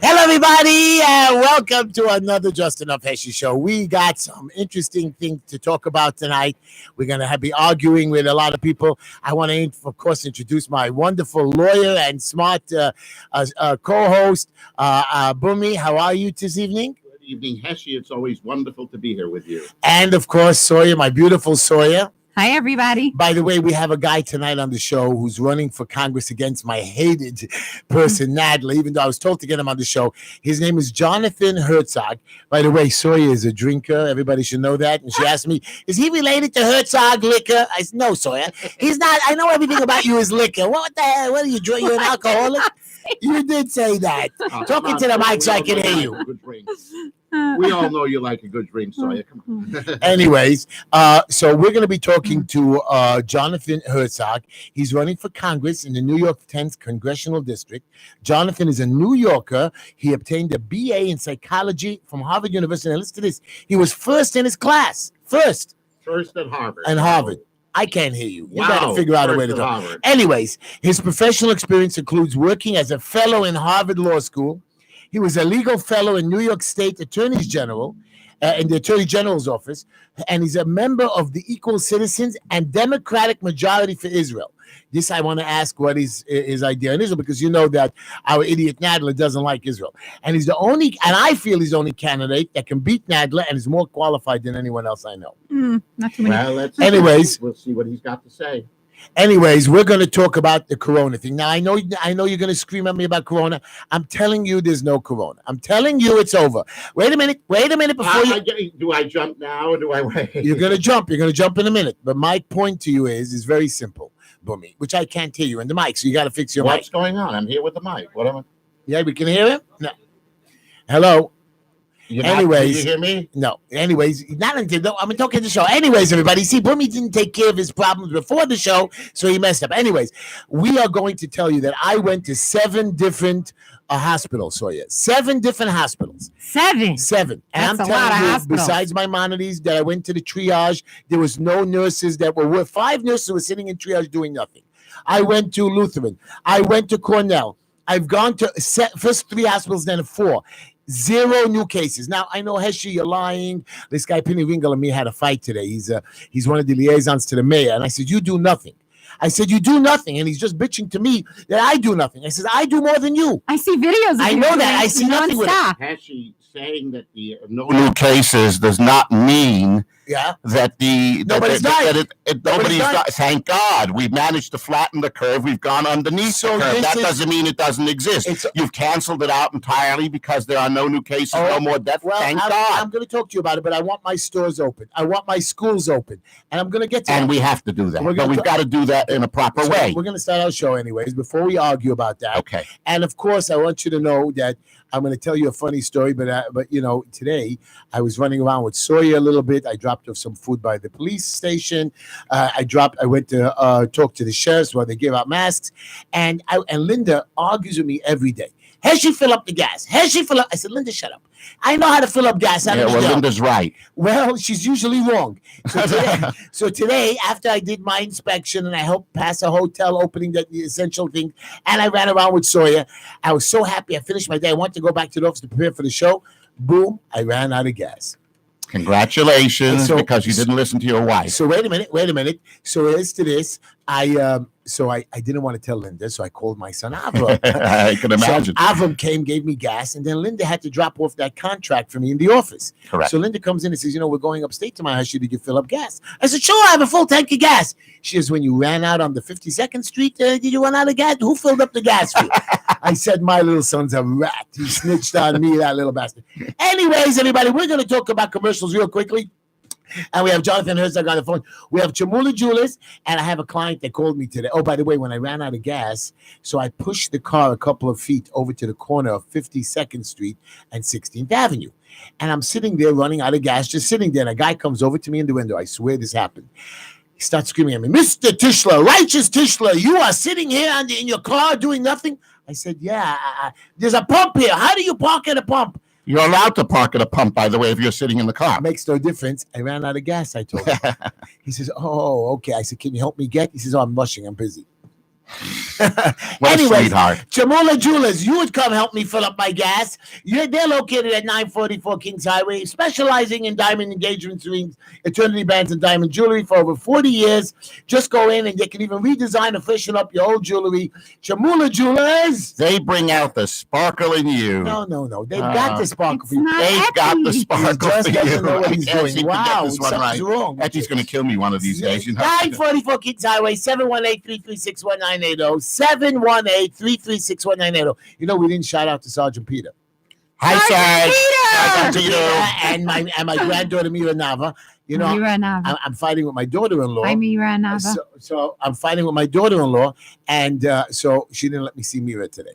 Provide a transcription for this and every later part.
Hello, everybody, and welcome to another Just Enough Heshy show. We got some interesting things to talk about tonight. We're going to be arguing with a lot of people. I want to, of course, introduce my wonderful lawyer and smart co-host, Bumi. How are you this evening? Good evening, Heshy. It's always wonderful to be here with you. And, of course, Sawyer, my beautiful Sawyer. Hi, everybody. By the way, we have a guy tonight on the show who's running for Congress against my hated person, Nadler, even though I was told to get him on the show. His name is Jonathan Herzog. By the way, Sawyer is a drinker. Everybody should know that. And she asked me, is he related to Herzog liquor? I said, no, Sawyer. He's not. I know everything about you is liquor. What the hell? What are you drinking? You're an alcoholic? You did say that. Talking to the mic so I can hear you. Good drink. We all know you like a good drink, Sawyer. Come on. Anyways, so we're going to be talking to Jonathan Herzog. He's running for Congress in the New York 10th Congressional District. Jonathan is a New Yorker. He obtained a BA in psychology from Harvard University. And listen to this. He was first in his class. First at Harvard. And Harvard. I can't hear you. You Wow. got to figure out a way to talk. Harvard. Anyways, his professional experience includes working as a fellow in Harvard Law School. He was a legal fellow in New York State Attorney General, in the Attorney General's office, and he's a member of the Equal Citizens and Democratic Majority for Israel. This I want to ask what is his idea on Israel, because you know that our idiot Nadler doesn't like Israel. And he's the only, and I feel he's the only candidate that can beat Nadler and is more qualified than anyone else I know. Not too many. Well, Anyways. we'll see what he's got to say. Anyways, we're going to talk about the corona thing. Now, I know you're going to scream at me about corona. I'm telling you there's no corona. I'm telling you it's over. Wait a minute before you... Do I jump now or do I wait? You're going to jump. You're going to jump in a minute. But my point to you is very simple, Bumi, which I can't hear you in the mic, so you got to fix your mic. What's going on? I'm here with the mic. What am I? Yeah, we can hear him? No. Hello? Anyways, did you hear me? No. Anyways, not until I'm talking the show. Anyways, everybody, see, Bumi didn't take care of his problems before the show, so he messed up. Anyways, we are going to tell you that I went to 7 different hospitals. So yeah, 7 different hospitals. 7. 7. And That's I'm a lot of telling you, hospitals. besides my Maimonides, that I went to the triage. There was no nurses that were 5 nurses were sitting in triage doing nothing. I went to Lutheran. I went to Cornell. I've gone to first 3 hospitals, then 4. 0 new cases. Now, I know, Heshy, you're lying. This guy, Penny Ringel, and me had a fight today. He's one of the liaisons to the mayor. And I said, you do nothing. I said, you do nothing. And he's just bitching to me that I do nothing. I said, I do more than you. I see videos of I you know that. doing I see nothing with it. nonstop. Heshy saying that the no new cases does not mean Yeah. that Nobody's dying. nobody's dying. dying. Thank God. We've managed to flatten the curve. We've gone underneath So the curve. this That is- doesn't mean it doesn't exist. You've canceled it out entirely because there are no new cases, no more deaths. Well, Thank I'm God. going to talk to you about it, but I want my stores open. I want my schools open. And I'm going to get to And that. we have to do that. We're But gonna we've got to do that in a proper So way. We're going to start our show anyways, before we argue about that. Okay. And of course, I want you to know that I'm going to tell you a funny story, but you know, today I was running around with Sawyer a little bit. I dropped off some food by the police station. I went to talk to the sheriffs while they give out masks, and Linda argues with me every day. Heshy, fill up the gas. Heshy, fill up. I said, Linda, shut up. I know how to fill up gas. I Yeah, don't well, need help. Linda's right. Well, she's usually wrong. So today, after I did my inspection and I helped pass a hotel opening, the essential thing, and I ran around with Sawyer, I was so happy. I finished my day. I wanted to go back to the office to prepare for the show. Boom, I ran out of gas. Congratulations, So- because you didn't listen to your wife. So wait a minute. So as to this, I didn't want to tell Linda, so I called my son Avram. I can imagine. So Avram came, gave me gas, and then Linda had to drop off that contract for me in the office. Correct. So Linda comes in and says, we're going upstate to my house. Did you fill up gas? I said, sure, I have a full tank of gas. She says, when you ran out on the 52nd Street, did you run out of gas? Who filled up the gas for you? I said, my little son's a rat. He snitched on me, that little bastard. Anyways, everybody, we're going to talk about commercials real quickly. And we have Jonathan Herzog on the phone. We have Chamula Jewelers, and I have a client that called me today. Oh, by the way, when I ran out of gas, so I pushed the car a couple of feet over to the corner of 52nd Street and 16th Avenue. And I'm sitting there running out of gas, just sitting there. And a guy comes over to me in the window. I swear this happened. He starts screaming at me, Mr. Tischler, righteous Tischler, you are sitting here in your car doing nothing? I said, yeah, there's a pump here. How do you park at a pump? You're allowed to park at a pump, by the way, if you're sitting in the car. Makes no difference. I ran out of gas, I told him. He says, oh, okay. I said, can you help me get? He says, oh, I'm rushing. I'm busy. What Anyways, a sweetheart. Chamula Jewelers, you would come help me fill up my gas. They're located at 944 Kings Highway, specializing in diamond engagement rings, eternity bands, and diamond jewelry for over 40 years. Just go in and they can even redesign and freshen up your old jewelry. Chamula Jewelers. They bring out the sparkle in you. No. They've got the sparkle for you. They've got the sparkle Just for doesn't you. know what he's I can't doing. seem to get Wow, this one something's right. wrong. Etty's going to kill me one of these days. 944 Kings Highway, 718-336-1980. 718-336-1980. We didn't shout out to Sergeant Peter. Hi, Sergeant Peter. And my granddaughter Mira Nava. Mira Nava. I'm fighting with my daughter-in-law. Hi, Mira Nava. So I'm fighting with my daughter-in-law, and so she didn't let me see Mira today.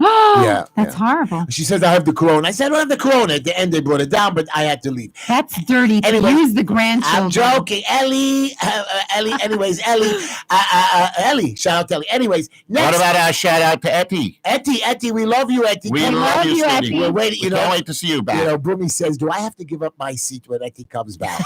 Yeah, that's horrible. She says I have the corona. I said I don't have the corona. At the end, they brought it down, but I had to leave. That's dirty. Anyway, Use the grandchildren. I'm joking, Ellie. Anyways, Ellie. Shout out to Ellie. Anyways, next. What about our shout out to Etty? Etty, we love you, Etty. We love you, Etty. We're waiting. We can't wait to see you back. Broomy says, "Do I have to give up my seat when Etty comes back?"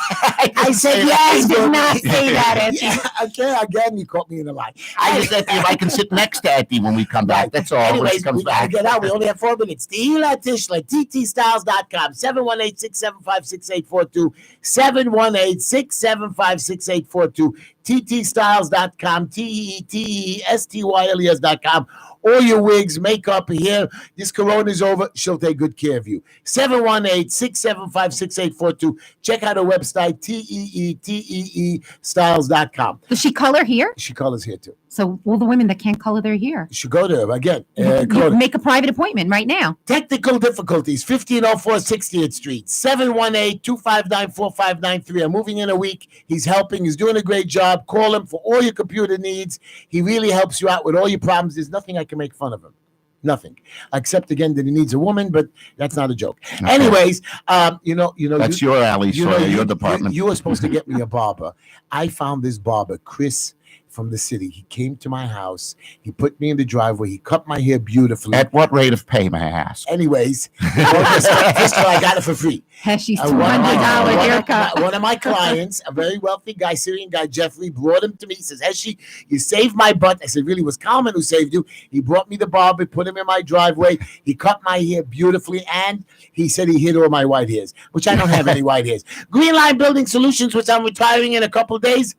I said, "Yes." Did not say that, Etty. Okay, again, you caught me in a lie. I just said if I can sit next to Etty when we come back. That's all. Anyways, when she comes we gotta back. get out. We only have 4 minutes. Tehila Tishla, ttstyles.com, 718-675-6842, 718-675-6842, ttstyles.com, TEETESTYLES.com. All your wigs, makeup, hair. This corona is over. She'll take good care of you. 718-675-6842. Check out her website, TEETEEstyles.com. Does she color here? She colors here too. So all the women that can't color their hair. You should go to her again. You make a private appointment right now. Technical difficulties, 1504 60th Street, 718-259-4593. I'm moving in a week. He's helping. He's doing a great job. Call him for all your computer needs. He really helps you out with all your problems. There's nothing I can make fun of him. Nothing. Except, again, that he needs a woman, but that's not a joke. Okay. Anyways, that's your alley, your department. You were supposed to get me a barber. I found this barber, Chris, from the city. He came to my house. He put me in the driveway. He cut my hair beautifully. At what rate of pay, may I ask? Anyways, first of all, I got it for free. Heshy's $200 haircut. One of my clients, a very wealthy guy, Syrian guy, Jeffrey, brought him to me. He says, Heshy, you saved my butt. I said, really, it was Kalman who saved you. He brought me the barber, put him in my driveway. He cut my hair beautifully, and he said he hid all my white hairs, which I don't have any white hairs. Green Line Building Solutions, which I'm retiring in a couple of days.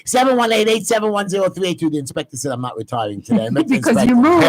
718-871-0382. The inspector said I'm not retiring today. Because you moved.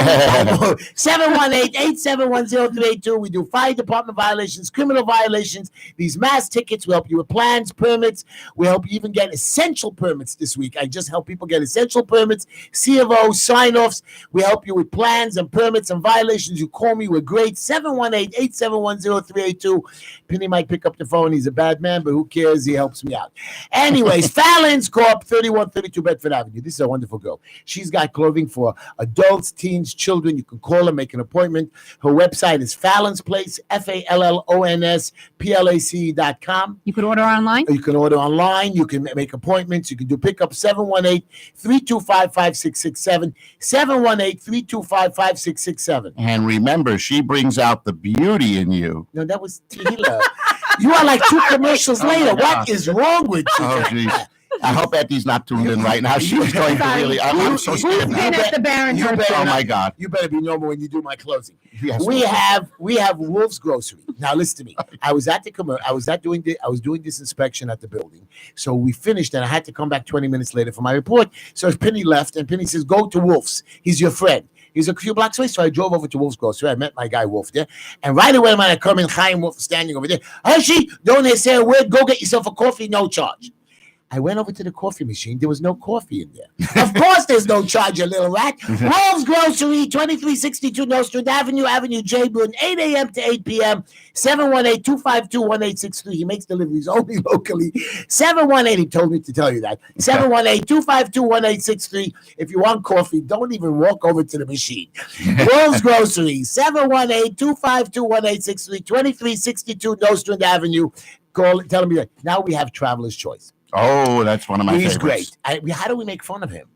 718-871-0382. We do fire department violations, criminal violations, these mass tickets. We help you with plans, permits. We help you even get essential permits this week. I just help people get essential permits, CFO, sign-offs. We help you with plans and permits and violations. You call me. We're great. 718-871-0382. Penny might pick up the phone. He's a bad man, but who cares? He helps me out. Anyways, Fallon's Corp. 3132 Bedford Avenue. This is a wonderful girl. She's got clothing for adults, teens, children. You can call her, make an appointment. Her website is Fallon's Place, FALLONSPLAC.com. You can order online? You can order online. You can make appointments. You can do pickup 718-325-5667. 718-325-5667. And remember, she brings out the beauty in you. No, that was Tehila. You are like 2 commercials later. What is wrong with you? Oh, geez. I hope Etty's not tuned in right now. She's going to really. I'm so scared. Who's been at the Baron? Oh my God! You better be normal when you do my closing. Yes, we have Wolf's Grocery. Now listen to me. I was doing this inspection at the building. So we finished, and I had to come back 20 minutes later for my report. So Penny left, and Penny says, "Go to Wolf's. He's your friend." He's a few blocks away, so I drove over to Wolf's Grocery. I met my guy Wolf there, and right away when I come in, Chaim Wolf standing over there. Heshy, don't say a word. Go get yourself a coffee, no charge. I went over to the coffee machine. There was no coffee in there. Of course there's no charge, you little rat. Wolf's Grocery, 2362 Nostrand Avenue, Avenue J. Boone, 8 a.m. to 8 p.m., 718-252-1863. He makes deliveries only locally. 718, he told me to tell you that. 718-252-1863. If you want coffee, don't even walk over to the machine. Wolf's Grocery, 718-252-1863, 2362 Nostrand Avenue. Call, tell me that. Now we have Traveler's Choice. Oh, that's one of my favorites. He's great. How do we make fun of him?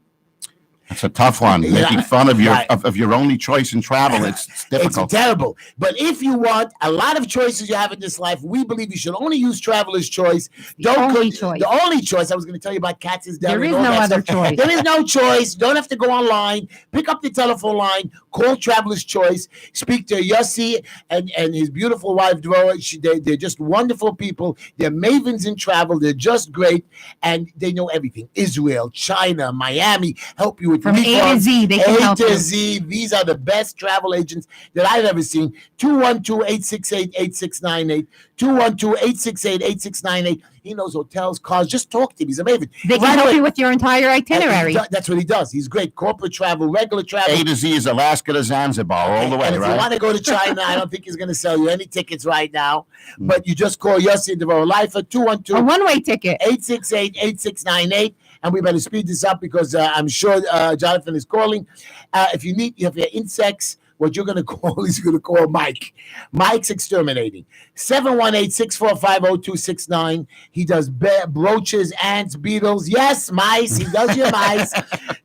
It's a tough one. Yeah. Making fun of your Right. of your only choice in travel, it's difficult. It's terrible. But if you want a lot of choices you have in this life, we believe you should only use Traveler's Choice. The only choice. The only choice. I was going to tell you about Katz's Deli. There is and all no that other stuff. choice. There is no choice. Don't have to go online. Pick up the telephone line. Call Traveler's Choice. Speak to Yossi and his beautiful wife, Dora. They're just wonderful people. They're mavens in travel. They're just great. And they know everything. Israel, China, Miami. Help you with From A to Z, they can help A to you. Z. These are the best travel agents that I've ever seen. 212-868-8698. 212-868-8698. He knows hotels, cars. Just talk to him. He's amazing. They can help you with your entire itinerary. That's what he does. He's great. Corporate travel, regular travel. A to Z is Alaska to Zanzibar, all the way, And if you right? want to go to China, I don't think he's going to sell you any tickets right now. But you just call Yossi and Devorah Life at 212 A one-way ticket. 868-8698. And we better speed this up because I'm sure Jonathan is calling. If you have your insects, what you're going to call is you're going to call Mike. Mike's Exterminating. 718-645-0269. He does brooches, ants, beetles. Yes, mice. He does your mice.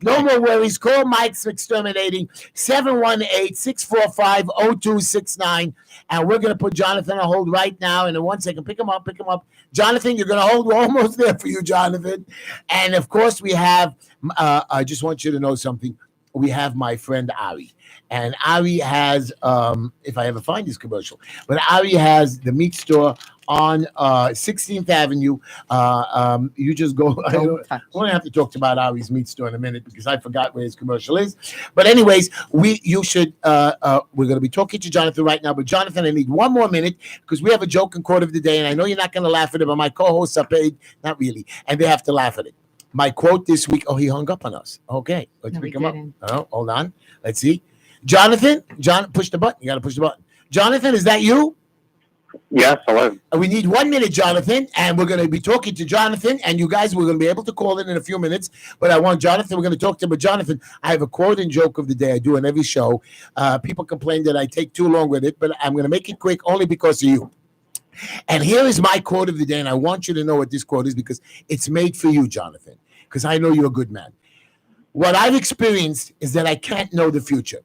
No more worries. Call Mike's Exterminating. 718-645-0269. And we're going to put Jonathan on hold right now. And in 1 second, pick him up. Jonathan, you're going to hold. We're almost there for you, Jonathan. And, of course, we have, I just want you to know something. We have my friend Ari. And Ari has, if I ever find this commercial, but Ari has the meat store on 16th Avenue. You just go. I don't have to talk about Ari's meat store in a minute because I forgot where his commercial is. But anyways, we're going to be talking to Jonathan right now. But Jonathan, I need 1 more minute because we have a joke and quote of the day, and I know you're not going to laugh at it, but my co-hosts are paid, not really, and they have to laugh at it. My quote this week. Oh, he hung up on us. Okay, let's pick him up. Oh, hold on. Let's see. Jonathan, push the button. You got to push the button. Jonathan, is that you? Yes, hello. We need 1 minute, Jonathan, and we're going to be talking to Jonathan, and you guys, we're going to be able to call in a few minutes, but I want Jonathan, we're going to talk to him, but Jonathan, I have a quote and joke of the day I do on every show. People complain that I take too long with it, but I'm going to make it quick only because of you. And here is my quote of the day, and I want you to know what this quote is because it's made for you, Jonathan, because I know you're a good man. What I've experienced is that I can't know the future.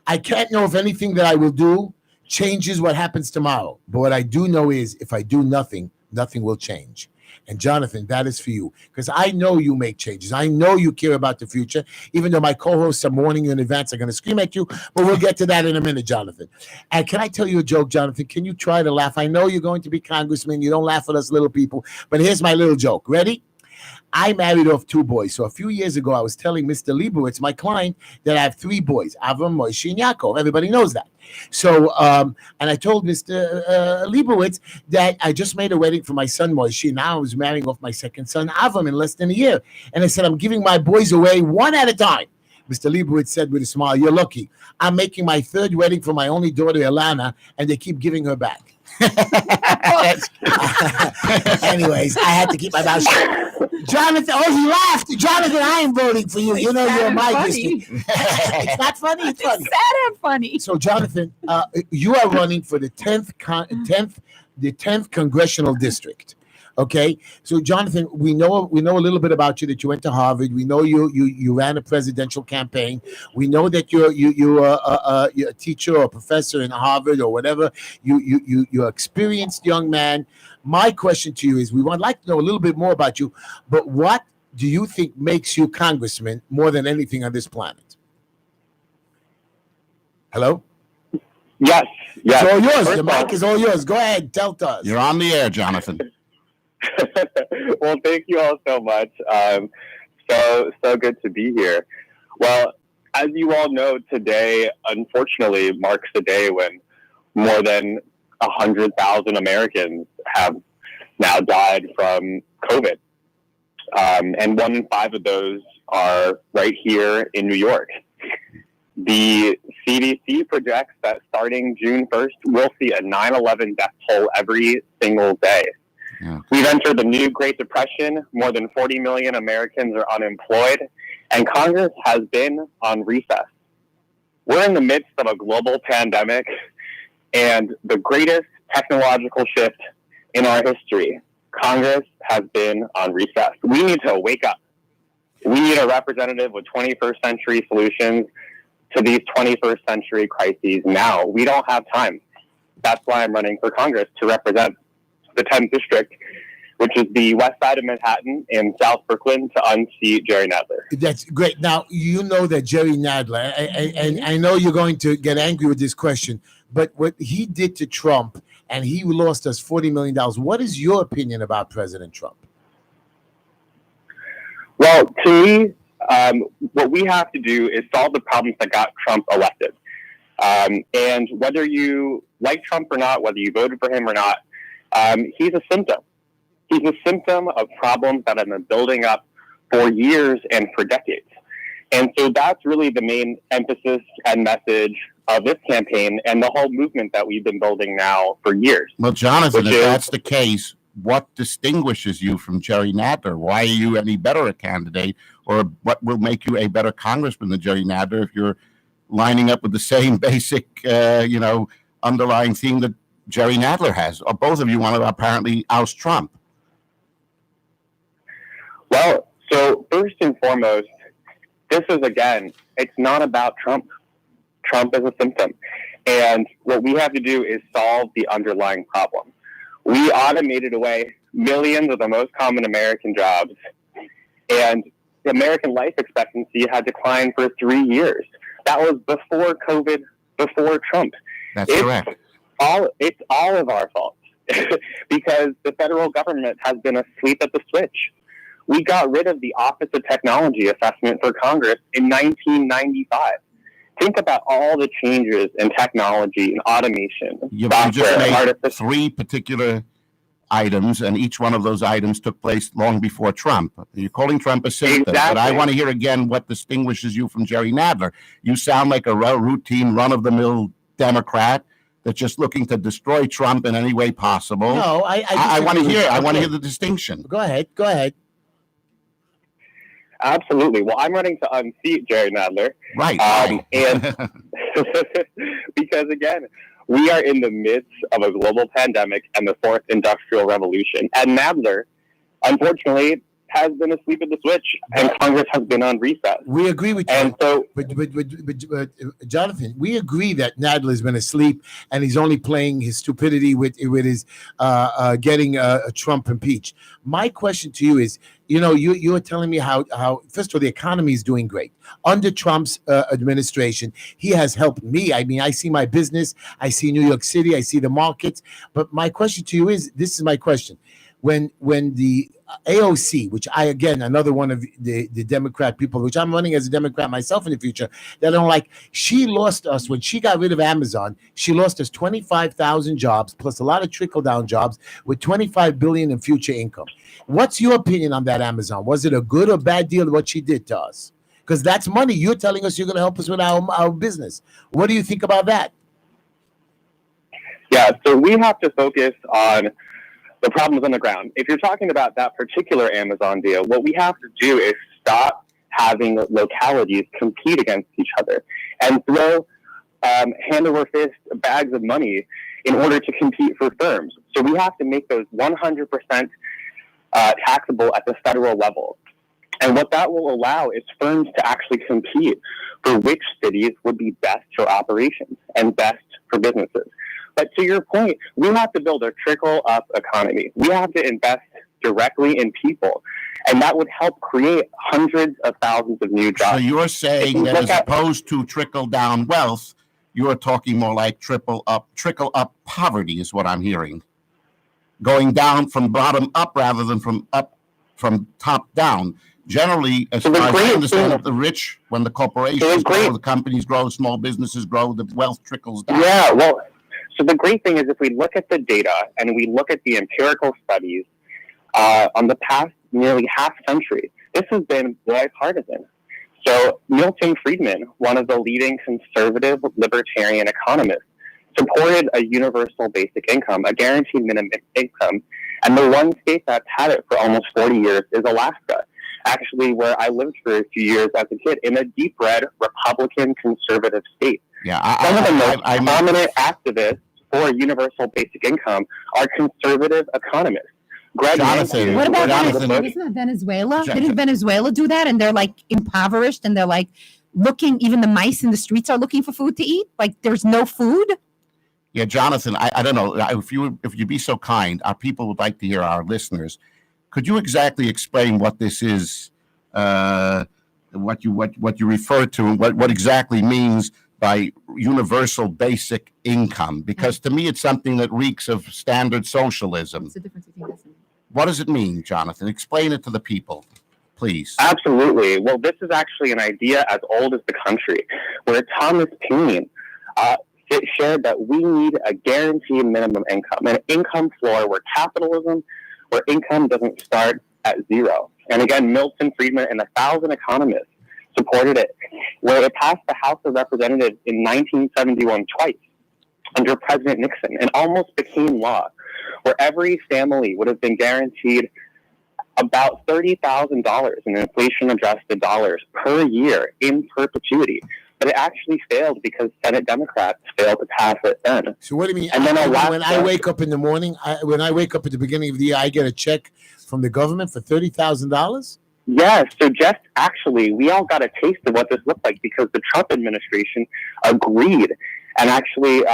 I can't know if anything that I will do changes what happens tomorrow. But what I do know is if I do nothing, nothing will change. And Jonathan, that is for you. Because I know you make changes. I know you care about the future. Even though my co-hosts are warning you in advance, are going to scream at you. But we'll get to that in a minute, Jonathan. And can I tell you a joke, Jonathan? Can you try to laugh? I know you're going to be congressman. You don't laugh at us little people. But here's my little joke. Ready? I married off 2 boys. So a few years ago, I was telling Mr. Leibowitz, my client, that I have 3 boys, Avram, Moshe, and Yaakov. Everybody knows that. So, and I told Mr. Leibowitz that I just made a wedding for my son, Moshe. Now I was marrying off my second son, Avram, in less than a year. And I said, I'm giving my boys away one at a time. Mr. Leibowitz said with a smile, you're lucky. I'm making my 3rd wedding for my only daughter, Ilana, and they keep giving her back. Anyways, I had to keep my mouth shut. Jonathan, he laughed. Jonathan, I am voting for you. You know you're my district. It's not funny. It's funny. Sad and funny. So, Jonathan, you are running for the 10th congressional district. Okay, so Jonathan, we know a little bit about you that you went to Harvard. We know you ran a presidential campaign. We know that you're a teacher or a professor in Harvard or whatever. You're an experienced young man. My question to you is, we would like to know a little bit more about you, but what do you think makes you congressman more than anything on this planet? Hello? Yes. It's all yours. The mic is all yours. Go ahead. Tell us. You're on the air, Jonathan. Well, thank you all so much. So good to be here. Well, as you all know, today, unfortunately, marks the day when more than 100,000 Americans have now died from COVID. And 1 in 5 of those are right here in New York. The CDC projects that starting June 1st, we'll see a 9/11 death toll every single day. Yeah. We've entered the new Great Depression. More than 40 million Americans are unemployed, and Congress has been on recess. We're in the midst of a global pandemic and the greatest technological shift in our history. Congress has been on recess. We need to wake up. We need a representative with 21st century solutions to these 21st century crises now. We don't have time. That's why I'm running for Congress to represent the 10th district, which is the west side of Manhattan and South Brooklyn, to unseat Jerry Nadler. That's great. Now, you know that Jerry Nadler, and I know you're going to get angry with this question, but what he did to Trump, and he lost us $40 million. What is your opinion about President Trump? Well, to me, what we have to do is solve the problems that got Trump elected. And whether you like Trump or not, whether you voted for him or not, he's a symptom. He's a symptom of problems that have been building up for years and for decades. And so that's really the main emphasis and message of this campaign and the whole movement that we've been building now for years. Well, Jonathan, if that's the case, what distinguishes you from Jerry Nadler? Why are you any better a candidate, or what will make you a better congressman than Jerry Nadler if you're lining up with the same basic, underlying theme that Jerry Nadler has? Or both of you want to apparently oust Trump. Well, so first and foremost, this is, again, it's not about Trump. Trump is a symptom. And what we have to do is solve the underlying problem. We automated away millions of the most common American jobs, and the American life expectancy had declined for 3 years. That was before COVID, before Trump. That's correct. It's all of our fault because the federal government has been asleep at the switch. We got rid of the Office of Technology Assessment for Congress in 1995. Think about all the changes in technology and automation. You just made three particular items, and each one of those items took place long before Trump. You're calling Trump a symptom, exactly. But I want to hear again what distinguishes you from Jerry Nadler. You sound like a routine, run-of-the-mill Democrat that's just looking to destroy Trump in any way possible. No, I want to hear. I want to hear the distinction. Go ahead. Absolutely. Well, I'm running to unseat Jerry Nadler. Right. And because, again, we are in the midst of a global pandemic and the fourth industrial revolution. And Nadler, unfortunately, has been asleep at the switch, and Congress has been on recess. We agree with you. And so, but Jonathan, we agree that Nadler has been asleep, and he's only playing his stupidity with his getting Trump impeached. My question to you is, you were telling me how first of all the economy is doing great under Trump's administration. He has helped me. I mean, I see my business, I see New York City, I see the markets. But my question to you is, this is my question: when the AOC, which another one of the Democrat people, which I'm running as a Democrat myself in the future, that I don't like, she lost us, when she got rid of Amazon, she lost us 25,000 jobs, plus a lot of trickle-down jobs with $25 billion in future income. What's your opinion on that Amazon? Was it a good or bad deal, what she did to us? Because that's money. You're telling us you're going to help us with our business. What do you think about that? Yeah, so we have to focus on the problems on the ground. If you're talking about that particular Amazon deal, what we have to do is stop having localities compete against each other and throw hand over fist bags of money in order to compete for firms. So we have to make those 100% taxable at the federal level. And what that will allow is firms to actually compete for which cities would be best for operations and best for businesses. But to your point, we have to build a trickle-up economy. We have to invest directly in people, and that would help create hundreds of thousands of new jobs. So you're saying that as opposed to trickle-down wealth, you're talking more like trickle-up poverty is what I'm hearing. Going down from bottom up rather than from top down. Generally, as far as I understand, the rich, when the corporations grow, the companies grow, small businesses grow, the wealth trickles down. Yeah, well, so the great thing is if we look at the data and we look at the empirical studies on the past nearly half century, this has been bipartisan. So Milton Friedman, one of the leading conservative libertarian economists, supported a universal basic income, a guaranteed minimum income. And the one state that's had it for almost 40 years is Alaska, actually where I lived for a few years as a kid, in a deep red Republican conservative state. Yeah, some of the most prominent activists for universal basic income are conservative economists. Greg Jonathan, Mankiw, What about Jonathan- Venezuela? Isn't that Venezuela? Jo- Didn't Venezuela do that? And they're like impoverished and they're like looking, even the mice in the streets are looking for food to eat. Like there's no food. Yeah, Jonathan, I don't know if you'd be so kind. Our people would like to hear, our listeners. Could you exactly explain what this is, what you refer to, and what exactly means by universal basic income? Because to me, it's something that reeks of standard socialism. What's the difference between this and What does it mean, Jonathan? Explain it to the people, please. Absolutely. Well, this is actually an idea as old as the country, where Thomas Paine it shared that we need a guaranteed minimum income, an income floor where income doesn't start at zero. And again, Milton Friedman and 1,000 economists supported it, where it passed the House of Representatives in 1971 twice under President Nixon and almost became law, where every family would have been guaranteed about $30,000 in inflation-adjusted dollars per year in perpetuity. But it actually failed because Senate Democrats failed to pass it then. So what do you mean? And then When I wake up in the morning, when I wake up at the beginning of the year, I get a check from the government for $30,000? Yes, so just actually, we all got a taste of what this looked like because the Trump administration agreed and actually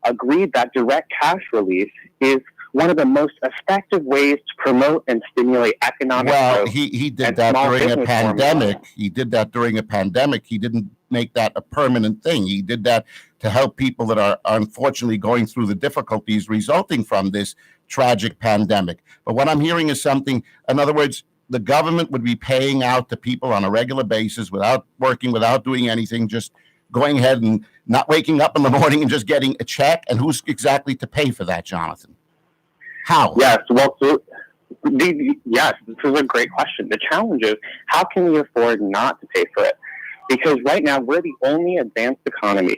agreed that direct cash release is one of the most effective ways to promote and stimulate economic Well, growth. he did and that small during a business pandemic. formula. He did that during a pandemic. He didn't make that a permanent thing. He did that to help people that are unfortunately going through the difficulties resulting from this tragic pandemic. But what I'm hearing is something, in other words, the government would be paying out to people on a regular basis without working, without doing anything, just going ahead and not waking up in the morning and just getting a check. And who's exactly to pay for that, Jonathan? How? Yes, well, yes, this is a great question. The challenge is, how can we afford not to pay for it? Because right now, we're the only advanced economy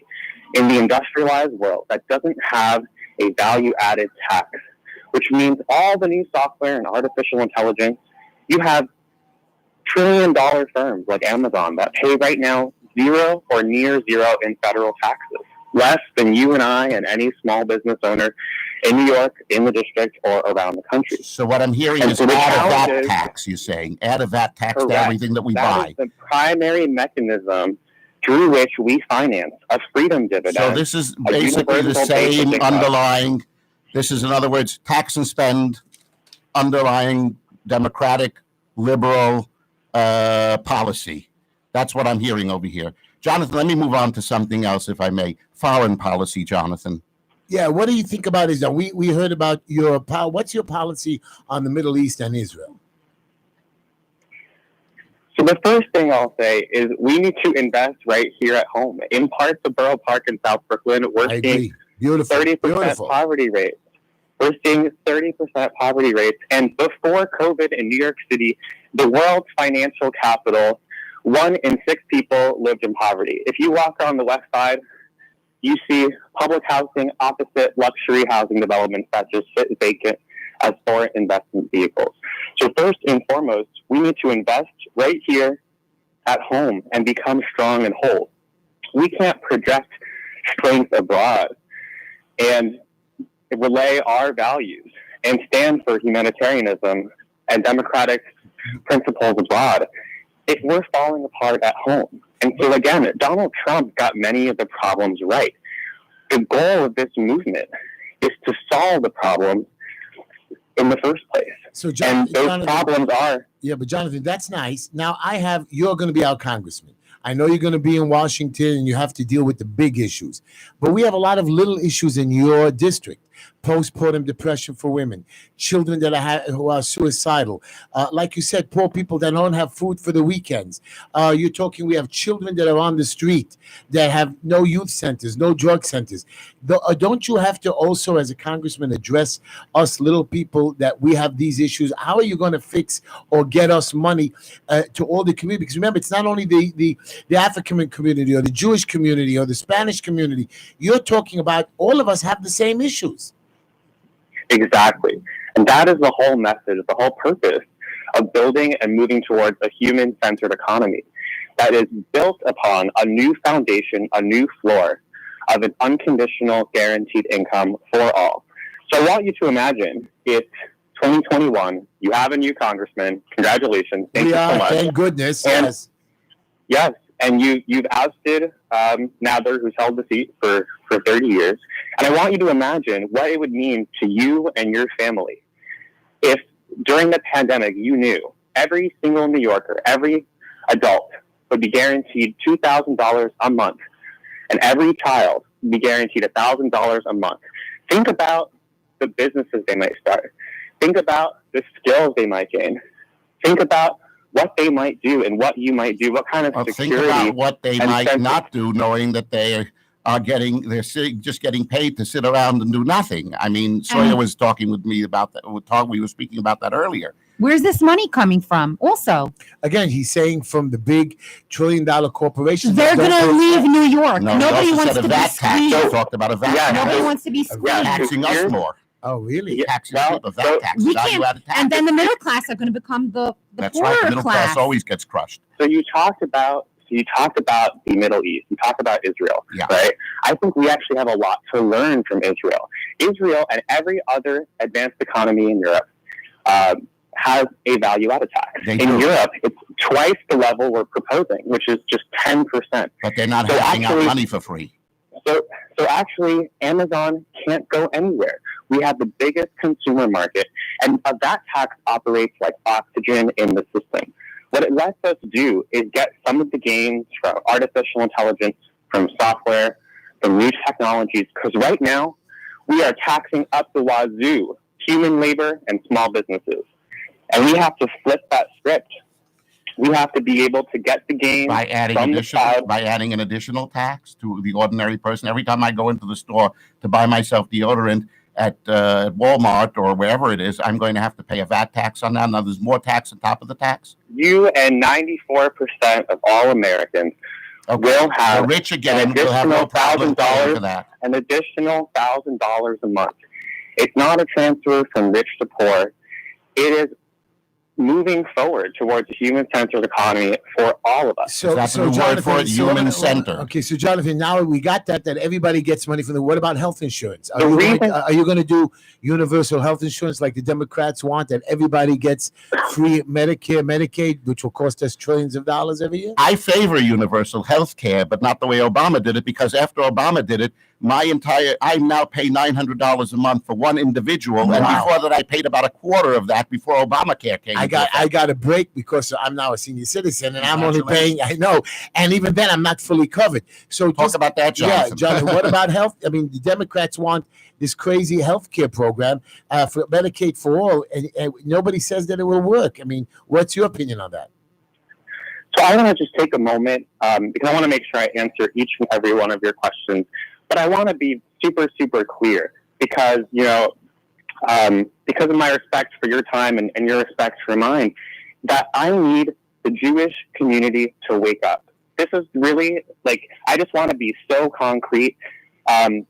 in the industrialized world that doesn't have a value-added tax, which means all the new software and artificial intelligence, you have trillion-dollar firms like Amazon that pay right now zero or near zero in federal taxes, less than you and I and any small business owner in New York, in the district, or around the country. So what I'm hearing And is so the add a challenge VAT is- tax, you're saying. Add a VAT tax to Correct. everything that we That buy. is the primary mechanism through which we finance a freedom dividend. So this is a basically the universal same basic income. underlying, this is in other words, tax and spend underlying democratic liberal policy. That's what I'm hearing over here. Jonathan, let me move on to something else, if I may. Foreign policy, Jonathan. Yeah, what do you think about Israel? We heard about your what's your policy on the Middle East and Israel? So the first thing I'll say is we need to invest right here at home. In parts of Borough Park in South Brooklyn, we're I seeing agree. Beautiful. 30% Beautiful. poverty rates. We're seeing 30% poverty rates. And before COVID in New York City, the world's financial capital, 1 in 6 people lived in poverty. If you walk on the west side, you see public housing opposite luxury housing developments that just sit vacant as foreign investment vehicles. So first and foremost, we need to invest right here at home and become strong and whole. We can't project strength abroad and relay our values and stand for humanitarianism and democratic principles abroad if we're falling apart at home. And so again, Donald Trump got many of the problems right. The goal of this movement is to solve the problems in the first place. So And those problems are yeah, but Jonathan, that's nice. Now you're going to be our congressman. I know you're going to be in Washington and you have to deal with the big issues, but we have a lot of little issues in your district. Postpartum depression for women, children that who are suicidal. Like you said, poor people that don't have food for the weekends. You're talking, we have children that are on the street that have no youth centers, no drug centers. Don't you have to also, as a congressman, address us little people that we have these issues? How are you going to fix or get us money to all the community? Because remember, it's not only the African community or the Jewish community or the Spanish community. You're talking about all of us have the same issues. exactly. And that is the whole message, the whole purpose of building and moving towards a human-centered economy that is built upon a new foundation, a new floor of an unconditional guaranteed income for all. So I want you to imagine it's 2021. You have a new congressman. Congratulations. Thank you so much. Thank goodness. And, yes. Yes. And you've ousted Nadler, who's held the seat for 30 years. And I want you to imagine what it would mean to you and your family if during the pandemic you knew every single New Yorker, every adult would be guaranteed $2,000 a month, and every child would be guaranteed $1,000 a month. Think about the businesses they might start. Think about the skills they might gain. Think about what they might do and what you might do, what kind of security. Think about what they might not do, knowing that they're just getting paid to sit around and do nothing. I mean, Sawyer was talking with me about that. We were speaking about that earlier. Where's this money coming from? Also, again, he's saying from the big $1 trillion corporations. They're going to leave New York. No, nobody wants to be tax. squeezed. Talked about a VAT tax. Nobody wants to be squeezed. Taxing us more. Oh, really? Yeah, Taxing well, people, VAT tax. We can't, and then the middle class are going to become the That's poorer right. The middle class always gets crushed. So you talked about the Middle East. You talked about Israel, right? I think we actually have a lot to learn from Israel. Israel and every other advanced economy in Europe has a value-added tax. In Europe, it's twice the level we're proposing, which is just 10%. But they're not handing out money for free. So actually, Amazon can't go anywhere. We have the biggest consumer market, and that tax operates like oxygen in the system. What it lets us do is get some of the gains from artificial intelligence, from software, from new technologies, because right now we are taxing up the wazoo human labor and small businesses. And we have to flip that script. We have to be able to get the gains by adding an additional tax to the ordinary person. Every time I go into the store to buy myself deodorant at Walmart or wherever it is, I'm going to have to pay a VAT tax on that. Now there's more tax on top of the tax. You and 94% of all Americans will have the rich again will have no problem paying for that. An additional $1,000 a month. It's not a transfer from rich to poor. It is moving forward towards a human-centered economy for all of us. So Jonathan, human-centered. Okay, so Jonathan, now we got that everybody gets money from the. What about health insurance? Are you going to do universal health insurance like the Democrats want, that everybody gets free Medicare, Medicaid, which will cost us trillions of dollars every year? I favor universal health care, but not the way Obama did it, because after Obama did it, I now pay $900 a month for one individual, and before that, I paid about a quarter of that before Obamacare came. I got a break because I'm now a senior citizen, and I'm only paying. I know, and even then, I'm not fully covered. So talk about that, Jonathan. Yeah, Jonathan. What about health? I mean, the Democrats want this crazy health care program for Medicaid for all, and nobody says that it will work. I mean, what's your opinion on that? So I want to just take a moment because I want to make sure I answer each and every one of your questions. But I want to be super, super clear because, because of my respect for your time and your respect for mine, that I need the Jewish community to wake up. This is really, I just want to be so concrete. I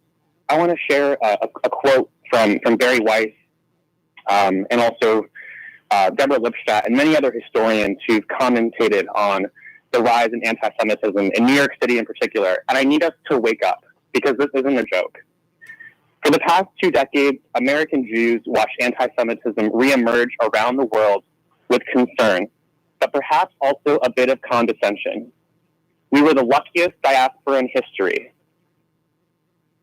want to share a quote from Barry Weiss and also Deborah Lipstadt and many other historians who've commentated on the rise in anti-Semitism in New York City in particular. And I need us to wake up, because this isn't a joke. For the past 2 decades, American Jews watched anti-Semitism reemerge around the world with concern, but perhaps also a bit of condescension. We were the luckiest diaspora in history.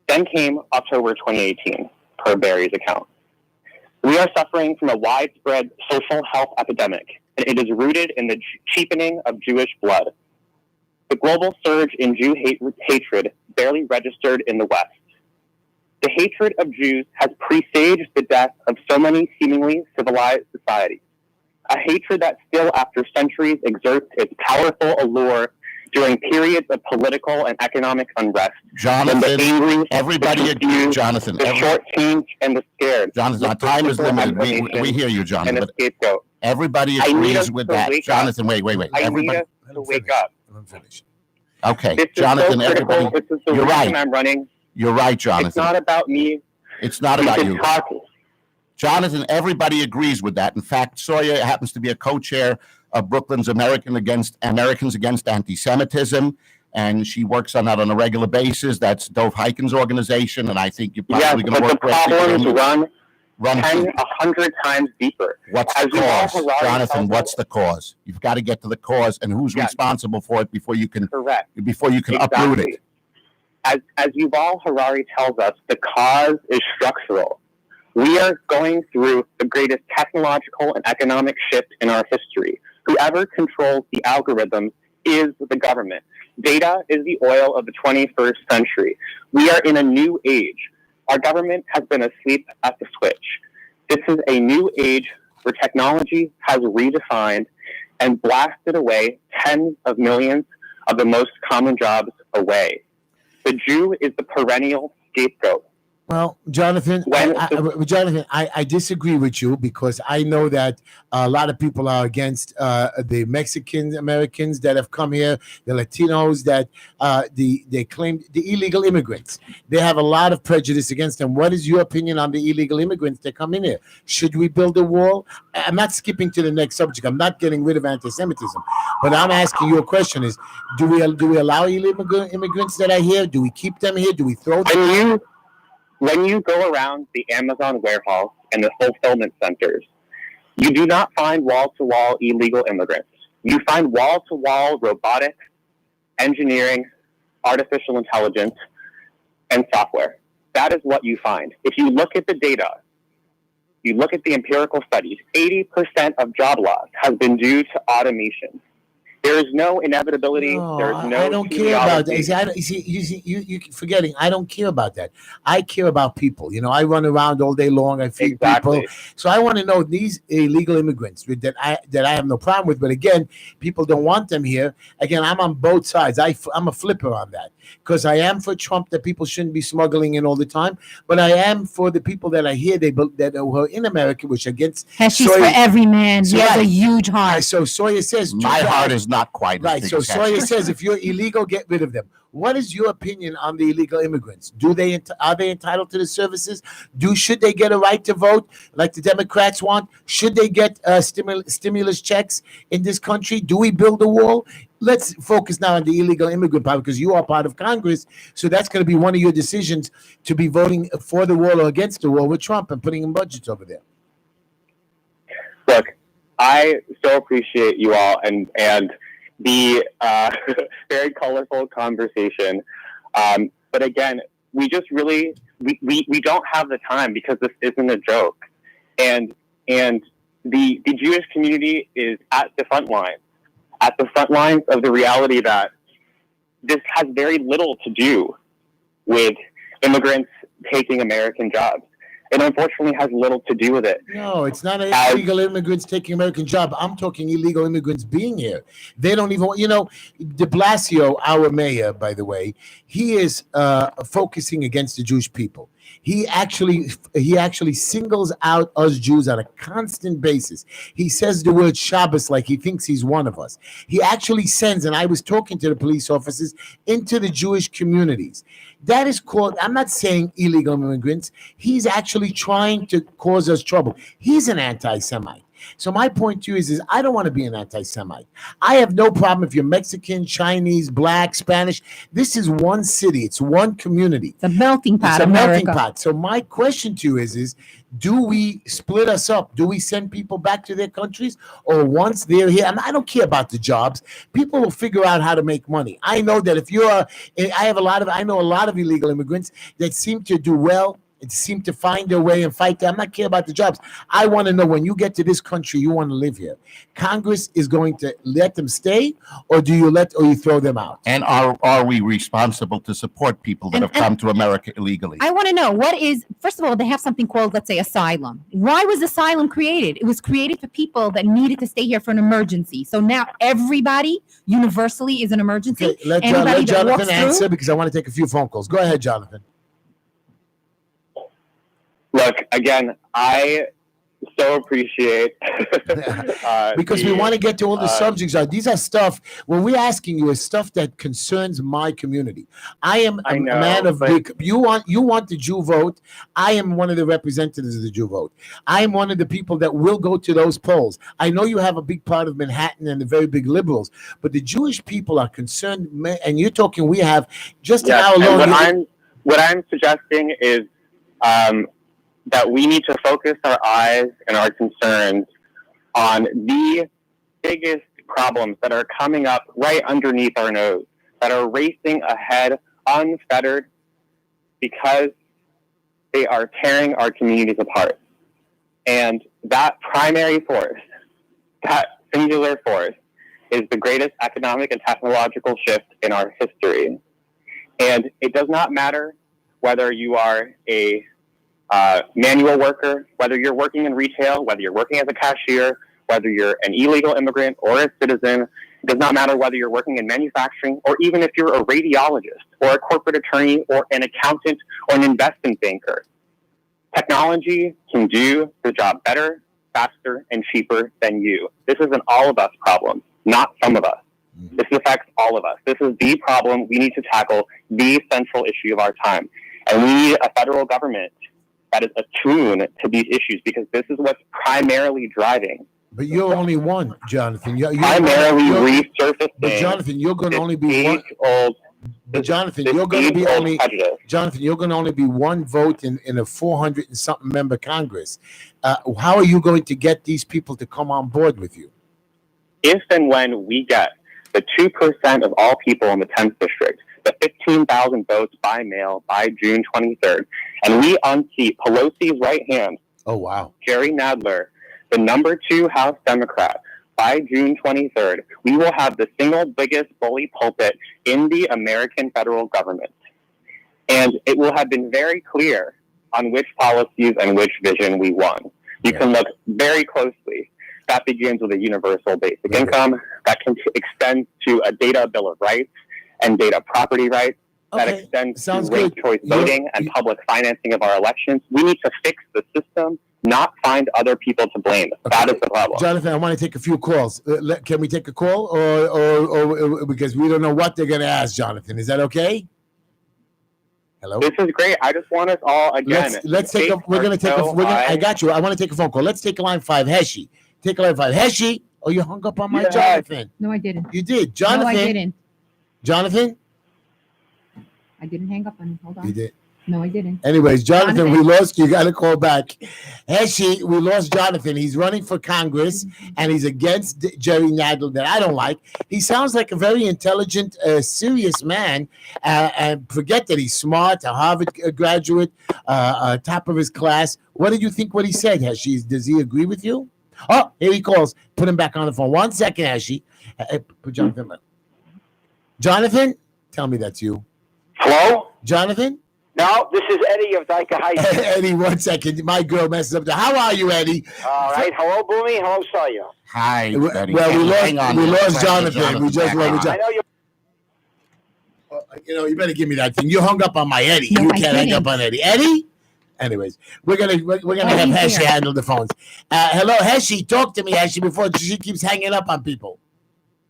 Then came October 2018, per Barry's account. We are suffering from a widespread social health epidemic, and it is rooted in the cheapening of Jewish blood. The global surge in Jew hatred barely registered in the West. The hatred of Jews has presaged the death of so many seemingly civilized societies. A hatred that still, after centuries, exerts its powerful allure during periods of political and economic unrest. Jonathan, the angry, everybody agrees. Jonathan, the short-changed and the scared. Jonathan, our time is limited. We hear you, Jonathan. And a scapegoat. Everybody agrees with that. Jonathan, wait. I need us to wake up. I'm finished. Okay, this Jonathan, is so critical. everybody. This is the You're reason right. I'm running. You're right, Jonathan. It's not about me. It's not about you. Talk. Jonathan, everybody agrees with that. In fact, Sawyer happens to be a co-chair of Brooklyn's Americans Against Anti-Semitism, and she works on that on a regular basis. That's Dov Hikien's organization, and I think you're probably going to work with him. Run 10, through. 100 times deeper. What's the As Yuval cause, Harari Jonathan? tells What's us- the cause? You've got to get to the cause and who's Yes. responsible for it before you can Correct. uproot Exactly. it. As Yuval Harari tells us, the cause is structural. We are going through the greatest technological and economic shift in our history. Whoever controls the algorithms is the government. Data is the oil of the 21st century. We are in a new age. Our government has been asleep at the switch. This is a new age where technology has redefined and blasted away tens of millions of the most common jobs away. The Jew is the perennial scapegoat. Well, Jonathan, I disagree with you because I know that a lot of people are against the Mexican Americans that have come here, the Latinos that they claim the illegal immigrants. They have a lot of prejudice against them. What is your opinion on the illegal immigrants that come in here? Should we build a wall? I'm not skipping to the next subject. I'm not getting rid of anti-Semitism, but I'm asking you a question: Is do we allow illegal immigrants that are here? Do we keep them here? Do we throw them out? When you go around the Amazon warehouse and the fulfillment centers, you do not find wall-to-wall illegal immigrants. You find wall-to-wall robotics, engineering, artificial intelligence, and software. That is what you find. If you look at the data, you look at the empirical studies, 80% of job loss has been due to automation. There is no inevitability. There's no. I don't care about that. You forgetting. I don't care about that. I care about people. You know, I run around all day long. I feed people. So I want to know these illegal immigrants that I have no problem with. But again, people don't want them here. Again, I'm on both sides. I'm a flipper on that because I am for Trump that people shouldn't be smuggling in all the time. But I am for the people that I hear that are in America, which against Heshy's for every man. He has a huge heart. So Sawyer says my heart is not quite right. So Sawyer says, if you're illegal, get rid of them. What is your opinion on the illegal immigrants? Are they entitled to the services? Should they get a right to vote like the Democrats want? Should they get stimulus checks in this country? Do we build a wall? Let's focus now on the illegal immigrant part because you are part of Congress. So that's going to be one of your decisions to be voting for the wall or against the wall with Trump and putting in budgets over there. Look, I so appreciate you all and the very colorful conversation. But again, we just really, we don't have the time because this isn't a joke. And the Jewish community is at the front lines of the reality that this has very little to do with immigrants taking American jobs. It unfortunately has little to do with it. No, it's not illegal immigrants taking American job. I'm talking illegal immigrants being here. They don't even, de Blasio, our mayor, by the way, he is focusing against the Jewish people. He actually singles out us Jews on a constant basis. He says the word Shabbos like he thinks he's one of us. He actually sends, and I was talking to the police officers, into the Jewish communities. That is called, I'm not saying illegal immigrants. He's actually trying to cause us trouble. He's an anti-Semite. So my point to you is I don't want to be an anti-Semite. I have no problem if you're Mexican, Chinese, Black, Spanish. This is one city. It's one community. It's a melting pot. It's a melting pot. So my question to you is do we split us up? Do we send people back to their countries? Or once they're here, I don't care about the jobs. People will figure out how to make money. I know that if I know a lot of illegal immigrants that seem to do well. It seem to find their way and fight. I'm not care about the jobs. I want to know when you get to this country, you want to live here. Congress is going to let them stay, or do you throw them out? And are we responsible to support people that have come to America illegally? I want to know first of all, they have something called, let's say, asylum. Why was asylum created? It was created for people that needed to stay here for an emergency. So now everybody universally is an emergency. Okay, let Jonathan answer because I want to take a few phone calls. Go ahead, Jonathan. Look, again, I so appreciate because we want to get to all the subjects. These are stuff when we're asking you is stuff that concerns my community. I am a man of big. You want the Jew vote. I am one of the representatives of the Jew vote. I am one of the people that will go to those polls. I know you have a big part of Manhattan and the very big liberals, but the Jewish people are concerned. And you're talking. We have just an hour long. What I'm suggesting is. that we need to focus our eyes and our concerns on the biggest problems that are coming up right underneath our nose, that are racing ahead unfettered because they are tearing our communities apart. And that primary force, that singular force, is the greatest economic and technological shift in our history. And it does not matter whether you are a manual worker, whether you're working in retail, whether you're working as a cashier, whether you're an illegal immigrant or a citizen. It does not matter whether you're working in manufacturing or even if you're a radiologist or a corporate attorney or an accountant or an investment banker. Technology can do the job better, faster, and cheaper than you. This is an all of us problem, not some of us. This affects all of us. This is the problem we need to tackle, the central issue of our time. And we need a federal government that is attuned to these issues because this is what's primarily driving. But you're only one, Jonathan. Primarily resurfacing. But Jonathan, you're going to only be one. But Jonathan, you're going to be only be one vote in a 400 and something member Congress. How are you going to get these people to come on board with you? If and when we get the 2% of all people in the 10th district, the 15,000 votes by mail by June 23rd, and we unseat Pelosi's right hand, oh wow, Jerry Nadler, the number 2 House Democrat, by June 23rd, we will have the single biggest bully pulpit in the American federal government. And it will have been very clear on which policies and which vision we won. You can look very closely. That begins with a universal basic income that can extend to a data bill of rights and data property rights that extends to ranked choice voting and public financing of our elections. We need to fix the system, not find other people to blame. That is the problem. Jonathan, I want to take a few calls. Can we take a call, or because we don't know what they're going to ask, Jonathan? Is that okay? Hello. This is great. I just want us all again. Let's take. We're going to take. I got you. I want to take a phone call. Let's take line 5, Heshy. Take line 5, Heshy. Oh, you hung up on my Jonathan. No, I didn't. You did, Jonathan. No, I didn't. Jonathan. I didn't hang up on him. Hold on. You did. No, I didn't. Anyways, Jonathan, we lost you. Got to call back. Heshy, we lost Jonathan. He's running for Congress, and he's against Jerry Nadler that I don't like. He sounds like a very intelligent, serious man. And forget that he's smart, a Harvard graduate, top of his class. What did you think what he said, Heshy? Does he agree with you? Oh, here he calls. Put him back on the phone. 1 second, Heshy. Put Jonathan. Jonathan, tell me that's you. Hello? Jonathan? No, this is Eddie of Dyke Heights. Eddie, 1 second. My girl messes up. How are you, Eddie? All right. Hello, Boomy. Hello, Sawyer. Hi, Eddie. Well, we lost Jonathan. We just lost I know you. You better give me that thing. You hung up on my Eddie. No, You I can't hang didn't. up on Eddie. Eddie? Anyways, we're gonna have Heshy handle the phones. Hello, Heshy. Talk to me, Heshy, before she keeps hanging up on people.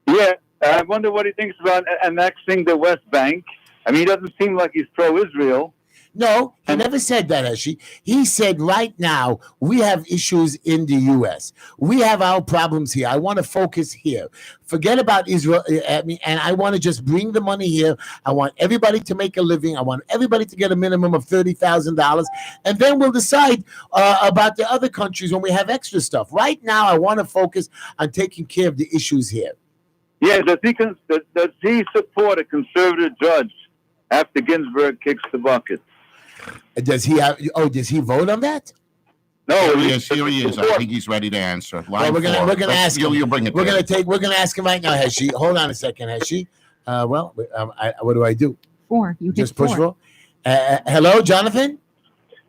Yeah, I wonder what he thinks about annexing the West Bank. I mean, he doesn't seem like he's pro-Israel. No, he never said that, Heshy. He said right now we have issues in the U.S. We have our problems here. I want to focus here. Forget about Israel. And I want to just bring the money here. I want everybody to make a living. I want everybody to get a minimum of $30,000. And then we'll decide about the other countries when we have extra stuff. Right now, I want to focus on taking care of the issues here. Yeah, does he support a conservative judge after Ginsburg kicks the bucket? Does he have? Oh, does he vote on that? No, Here he is. I think he's ready to answer. Well, we're gonna ask him. You'll bring it. We're gonna ask him right now, Heshy. Hold on a second, Heshy. What do I do? 4. You Just hit push 4. for. Hello, Jonathan.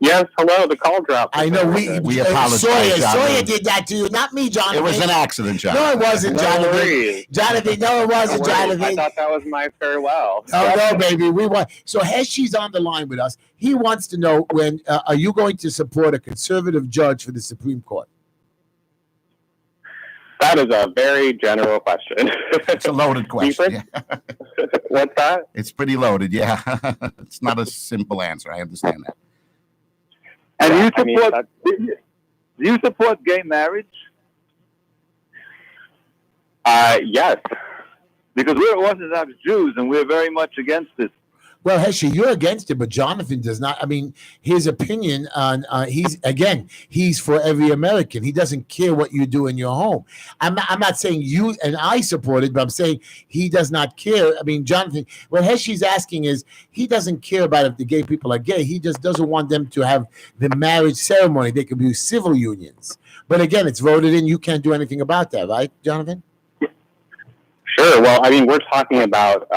Yes, hello. The call dropped. I know We apologize, Sawyer Jonathan. did that to you, not me, Jonathan. It was an accident, John. No, it wasn't, No Jonathan. worries. Jonathan, no, it wasn't, No worries. I Jonathan. thought that was my farewell. Oh no, baby, we want. So Heshy's on the line with us. He wants to know when are you going to support a conservative judge for the Supreme Court? That is a very general question. It's a loaded question. Yeah. What's that? It's pretty loaded, yeah. It's not a simple answer. I understand that. And Yeah, do you support gay marriage? Yes. Because we're Orthodox Jews and we're very much against it. Well, Heshy, you're against it, but Jonathan does not. I mean, his opinion on he's for every American. He doesn't care what you do in your home. I'm not saying you and I support it, but I'm saying he does not care. I mean, Jonathan, what Heshy's asking is he doesn't care about if the gay people are gay. He just doesn't want them to have the marriage ceremony. They could be civil unions. But again, it's voted in. You can't do anything about that, right, Jonathan? Sure. Well, I mean, we're talking about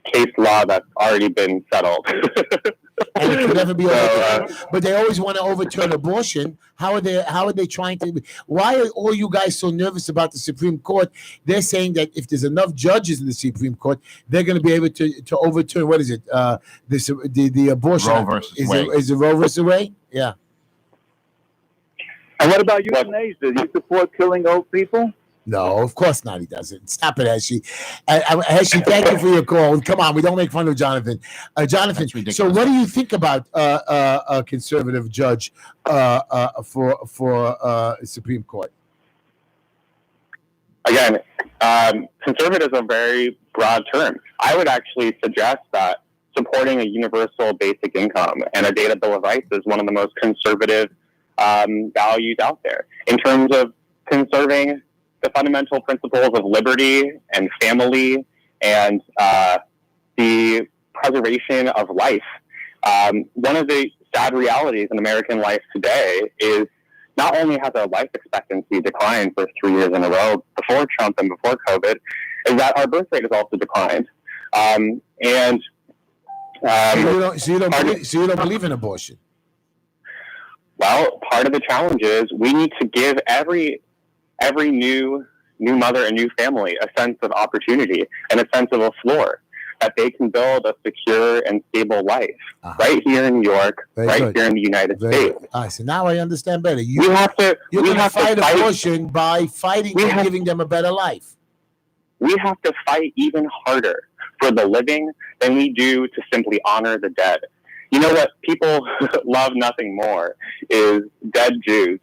case law that's already been settled. And it can never be overturned. But they always want to overturn abortion. How are they trying to? Why are all you guys so nervous about the Supreme Court? They're saying that if there's enough judges in the Supreme Court, they're going to be able to overturn. What is it? The abortion. Roe versus Wade. Is it Roe versus Wade? Yeah. And what about euthanasia? Do you support killing old people? No, of course not. He doesn't. Stop it, Heshy. Heshy, thank you for your call. Come on, we don't make fun of Jonathan. Jonathan, so what do you think about a conservative judge for Supreme Court? Again, conservative is a very broad term. I would actually suggest that supporting a universal basic income and a data bill of rights is one of the most conservative values out there in terms of conserving the fundamental principles of liberty and family and the preservation of life. One of the sad realities in American life today is not only has our life expectancy declined for 3 years in a row before Trump and before COVID, is that our birth rate has also declined. So you don't believe in abortion? Well, part of the challenge is we need to give every new mother and new family a sense of opportunity and a sense of a floor that they can build a secure and stable life right here in New York, here in the United States. So now I understand better. You're going to fight abortion by fighting and giving them a better life. We have to fight even harder for the living than we do to simply honor the dead. You know what people love nothing more is dead Jews.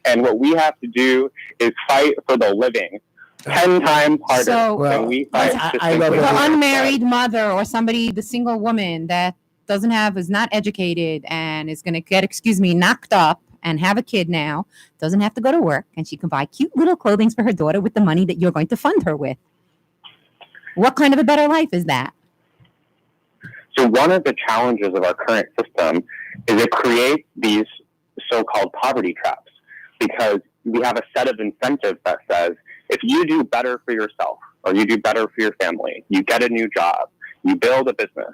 And what we have to do is fight for the living 10 times harder than we fight. The unmarried mother or somebody, the single woman that is not educated and is going to get, knocked up and have a kid now, doesn't have to go to work, and she can buy cute little clothing for her daughter with the money that you're going to fund her with. What kind of a better life is that? So one of the challenges of our current system is it creates these so-called poverty traps, because we have a set of incentives that says, if you do better for yourself or you do better for your family, you get a new job, you build a business,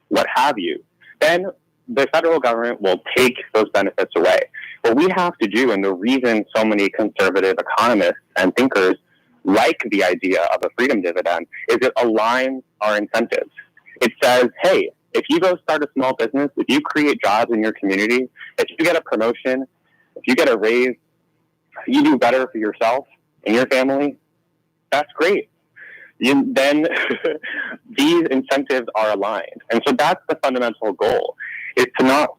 what have you, then the federal government will take those benefits away. What we have to do, and the reason so many conservative economists and thinkers like the idea of a freedom dividend, is it aligns our incentives. It says, hey, if you go start a small business, if you create jobs in your community, if you get a promotion, if you get a raise, you do better for yourself and your family, that's great. Then these incentives are aligned. And so that's the fundamental goal, is to not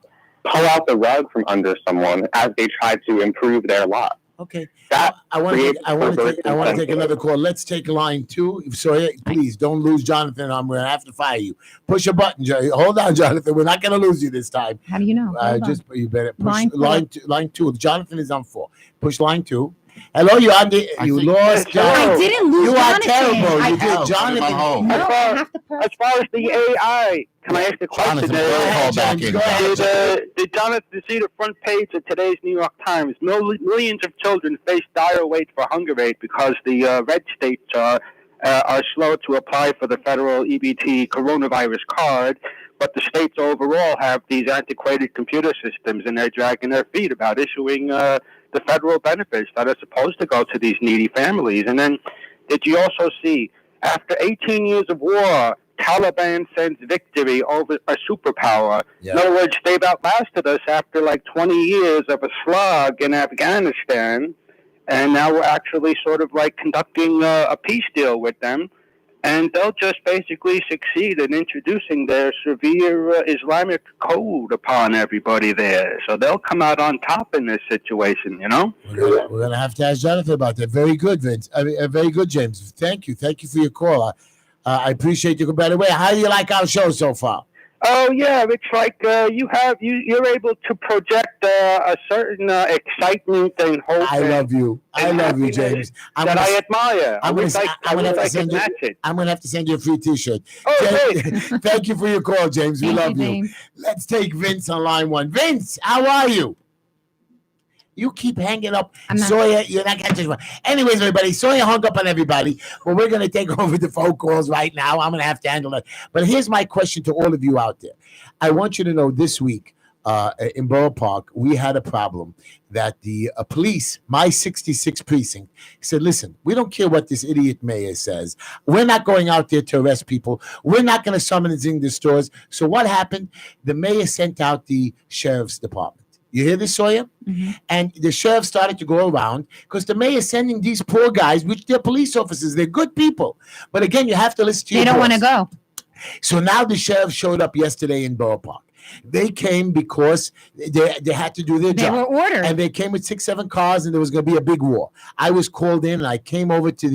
pull out the rug from under someone as they try to improve their lot. Okay. I want to take another call. Let's take line 2. So please don't lose Jonathan. I'm going to have to fire you. Push a button. Hold on, Jonathan. We're not going to lose you this time. How do you know? You better push line 2. Jonathan is on 4. Push line 2. Hello, you lost. I didn't lose. You Jonathan. are terrible. You did, Jonathan. As far as the AI, can I ask a question? Did Jonathan see the front page of today's New York Times? Millions of children face dire wait for hunger aid because the red states are slow to apply for the federal EBT coronavirus card, but the states overall have these antiquated computer systems, and they're dragging their feet about issuing the federal benefits that are supposed to go to these needy families. And then did you also see, after 18 years of war, Taliban sends victory over a superpower? Yeah. In other words, they've outlasted us after like 20 years of a slog in Afghanistan, and now we're actually sort of like conducting a peace deal with them. And they'll just basically succeed in introducing their severe Islamic code upon everybody there. So they'll come out on top in this situation, you know? We're gonna have to ask Jonathan about that. Very good, Vince. Very good, James. Thank you for your call. I appreciate you. By the way, how do you like our show so far? Oh yeah, it's like you're able to project a certain excitement and hope. I love you. I love you, James. I admire. I'm gonna have to send you a free T-shirt. Oh, James, thank you for your call, James. We love you. James. Let's take Vince on line 1. Vince, how are you? You keep hanging up. I'm not. Sawyer, you're not getting this. Anyways, everybody, Sawyer hung up on everybody. Well, we're going to take over the phone calls right now. I'm going to have to handle it. But here's my question to all of you out there. I want you to know this week in Borough Park, we had a problem that the police, my 66th precinct, said, listen, we don't care what this idiot mayor says. We're not going out there to arrest people. We're not going to summons in the stores. So what happened? The mayor sent out the sheriff's department. You hear this, Sawyer? Mm-hmm. And the sheriff started to go around because the mayor is sending these poor guys, which they're police officers. They're good people. But again, you have to listen to your They don't want to boss. go. So now the sheriff showed up yesterday in Borough Park. They came because they had to do their They job. were ordered. And they came with 6-7 cars, and there was going to be a big war. I was called in, and I came into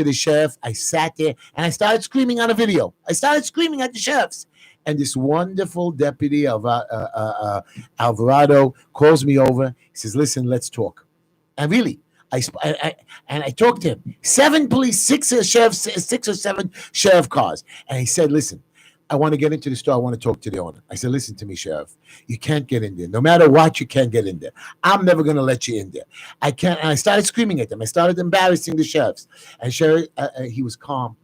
the sheriff. I sat there, and I started screaming on a video. I started screaming at the sheriffs. And this wonderful deputy of Alvarado calls me over. He says, listen, let's talk. And really, I talked to him. 7 police, 6 or 7 sheriff cars. And he said, listen, I want to get into the store. I want to talk to the owner. I said, listen to me, Sheriff. You can't get in there. No matter what, you can't get in there. I'm never going to let you in there. I can't. And I started screaming at them. I started embarrassing the sheriffs. And Sheriff, he was calm.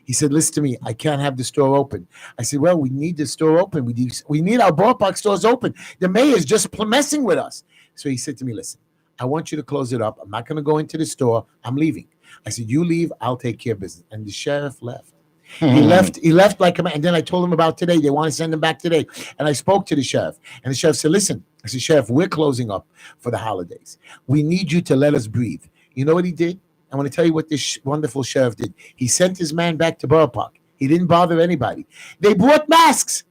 He said, listen to me, I can't have the store open. I said, well, we need the store open. We need our ballpark stores open. The mayor is just messing with us. So he said to me, listen, I want you to close it up. I'm not going to go into the store. I'm leaving. I said, you leave, I'll take care of business. And the sheriff left. He left like a man. And then I told him about today. They want to send him back today. And I spoke to the sheriff. And the sheriff said, listen, I said, Sheriff, we're closing up for the holidays. We need you to let us breathe. You know what he did? I want to tell you what this wonderful sheriff did. He sent his man back to Borough Park. He didn't bother anybody. They brought masks.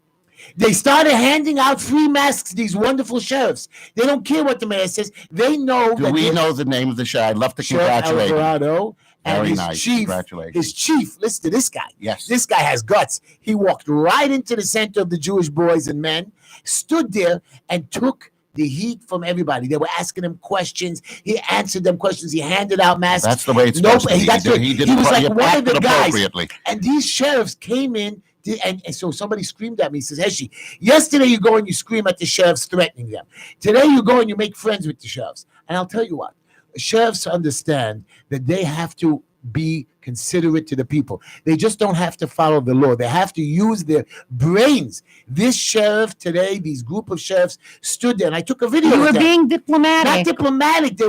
They started handing out free masks, these wonderful sheriffs. They don't care what the mayor says. They know. Do we know the name of the sheriff? I'd love to congratulate him. Alvarado and Very his nice. chief. Congratulations. His chief, listen to this guy. Yes. This guy has guts. He walked right into the center of the Jewish boys and men, stood there and took the heat from everybody. They were asking him questions. He answered them questions. He handed out masks. That's the way it's supposed to be. He was like one of the guys. Appropriately. And these sheriffs came in, and so somebody screamed at me. He says, Heshy, yesterday you go and you scream at the sheriffs threatening them. Today you go and you make friends with the sheriffs. And I'll tell you what, sheriffs understand that they have to be considerate to the people. They just don't have to follow the law. They have to use their brains. This sheriff today, these group of sheriffs stood there, and I took a video. You were of them. being diplomatic. Not diplomatic. They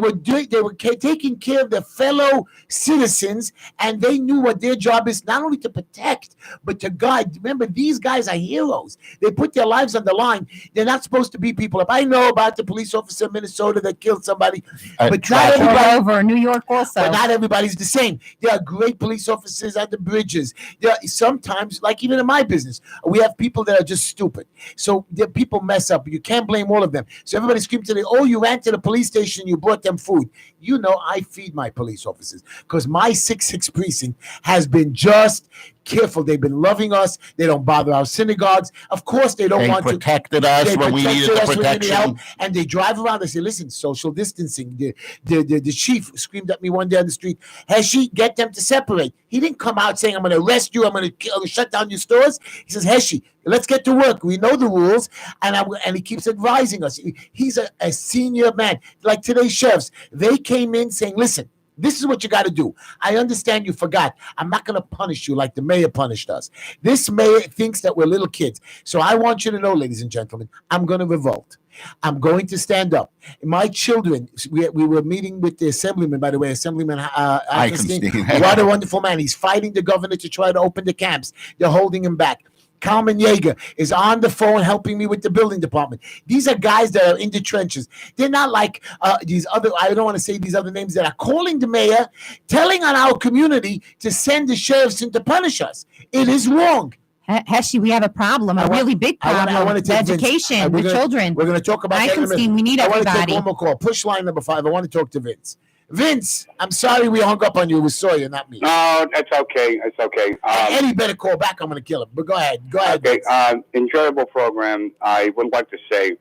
were taking care of their fellow citizens, and they knew what their job is, not only to protect, but to guide. Remember, these guys are heroes. They put their lives on the line. They're not supposed to beat people up. I know about the police officer in Minnesota that killed somebody, but not everybody. Over New York also. But not everybody's the same. There are great police officers at the bridges. There are sometimes, like even in my business, we have people that are just stupid. So the people mess up. You can't blame all of them. So everybody screams today, oh, you ran to the police station, you brought them food. You know, I feed my police officers because my 6-6 precinct has been just careful. They've been loving us. They don't bother our synagogues. Of course, they don't want to. They protected us when we needed the protection. And they drive around. They say, listen, social distancing. The chief screamed at me one day on the street, Heshy, get them to separate. He didn't come out saying, I'm going to arrest you. I'm going to shut down your stores. He says, Heshy, let's get to work. We know the rules. And he keeps advising us. He's a senior man. Like today's sheriffs, they came in saying, listen, this is what you got to do. I understand you forgot. I'm not going to punish you like the mayor punished us. This mayor thinks that we're little kids. So I want you to know, ladies and gentlemen, I'm going to revolt. I'm going to stand up. My children, we were meeting with the assemblyman, by the way, Assemblyman Eichenstein. What a wonderful man. He's fighting the governor to try to open the camps. They're holding him back. Carmen Yeager is on the phone helping me with the building department. These are guys that are in the trenches. They're not like these other, I don't want to say these other names, that are calling the mayor, telling on our community to send the sheriffs in to punish us. It is wrong. Heshy, we have a problem, a really big problem. I want to take education, Vince. the children. We're going to talk about that in a minute. Eichenstein, we need I want to everybody. take one more call. Push line number 5. I want to talk to Vince. Vince, I'm sorry we hung up on you. It was Sawyer, not me. No, that's okay. It's okay. Eddie better call back. I'm going to kill him. But go ahead. Go ahead. Okay. Vince. Enjoyable program. I would like to say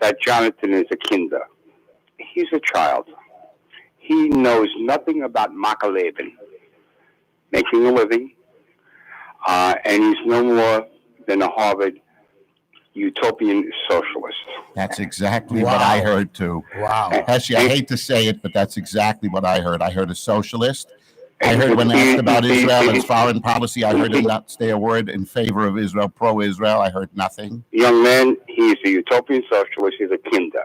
that Jonathan is a kinder. He's a child. He knows nothing about Makaleben, making a living, and he's no more than a Harvard utopian socialist. That's exactly Wow. what I heard too. Wow. Heshy, I hate to say it, but that's exactly what I heard. I heard a socialist. I heard when asked about Israel and foreign policy, I heard him not say a word in favor of Israel, pro-Israel. I heard nothing. Young man, he's a utopian socialist. He's a kinder.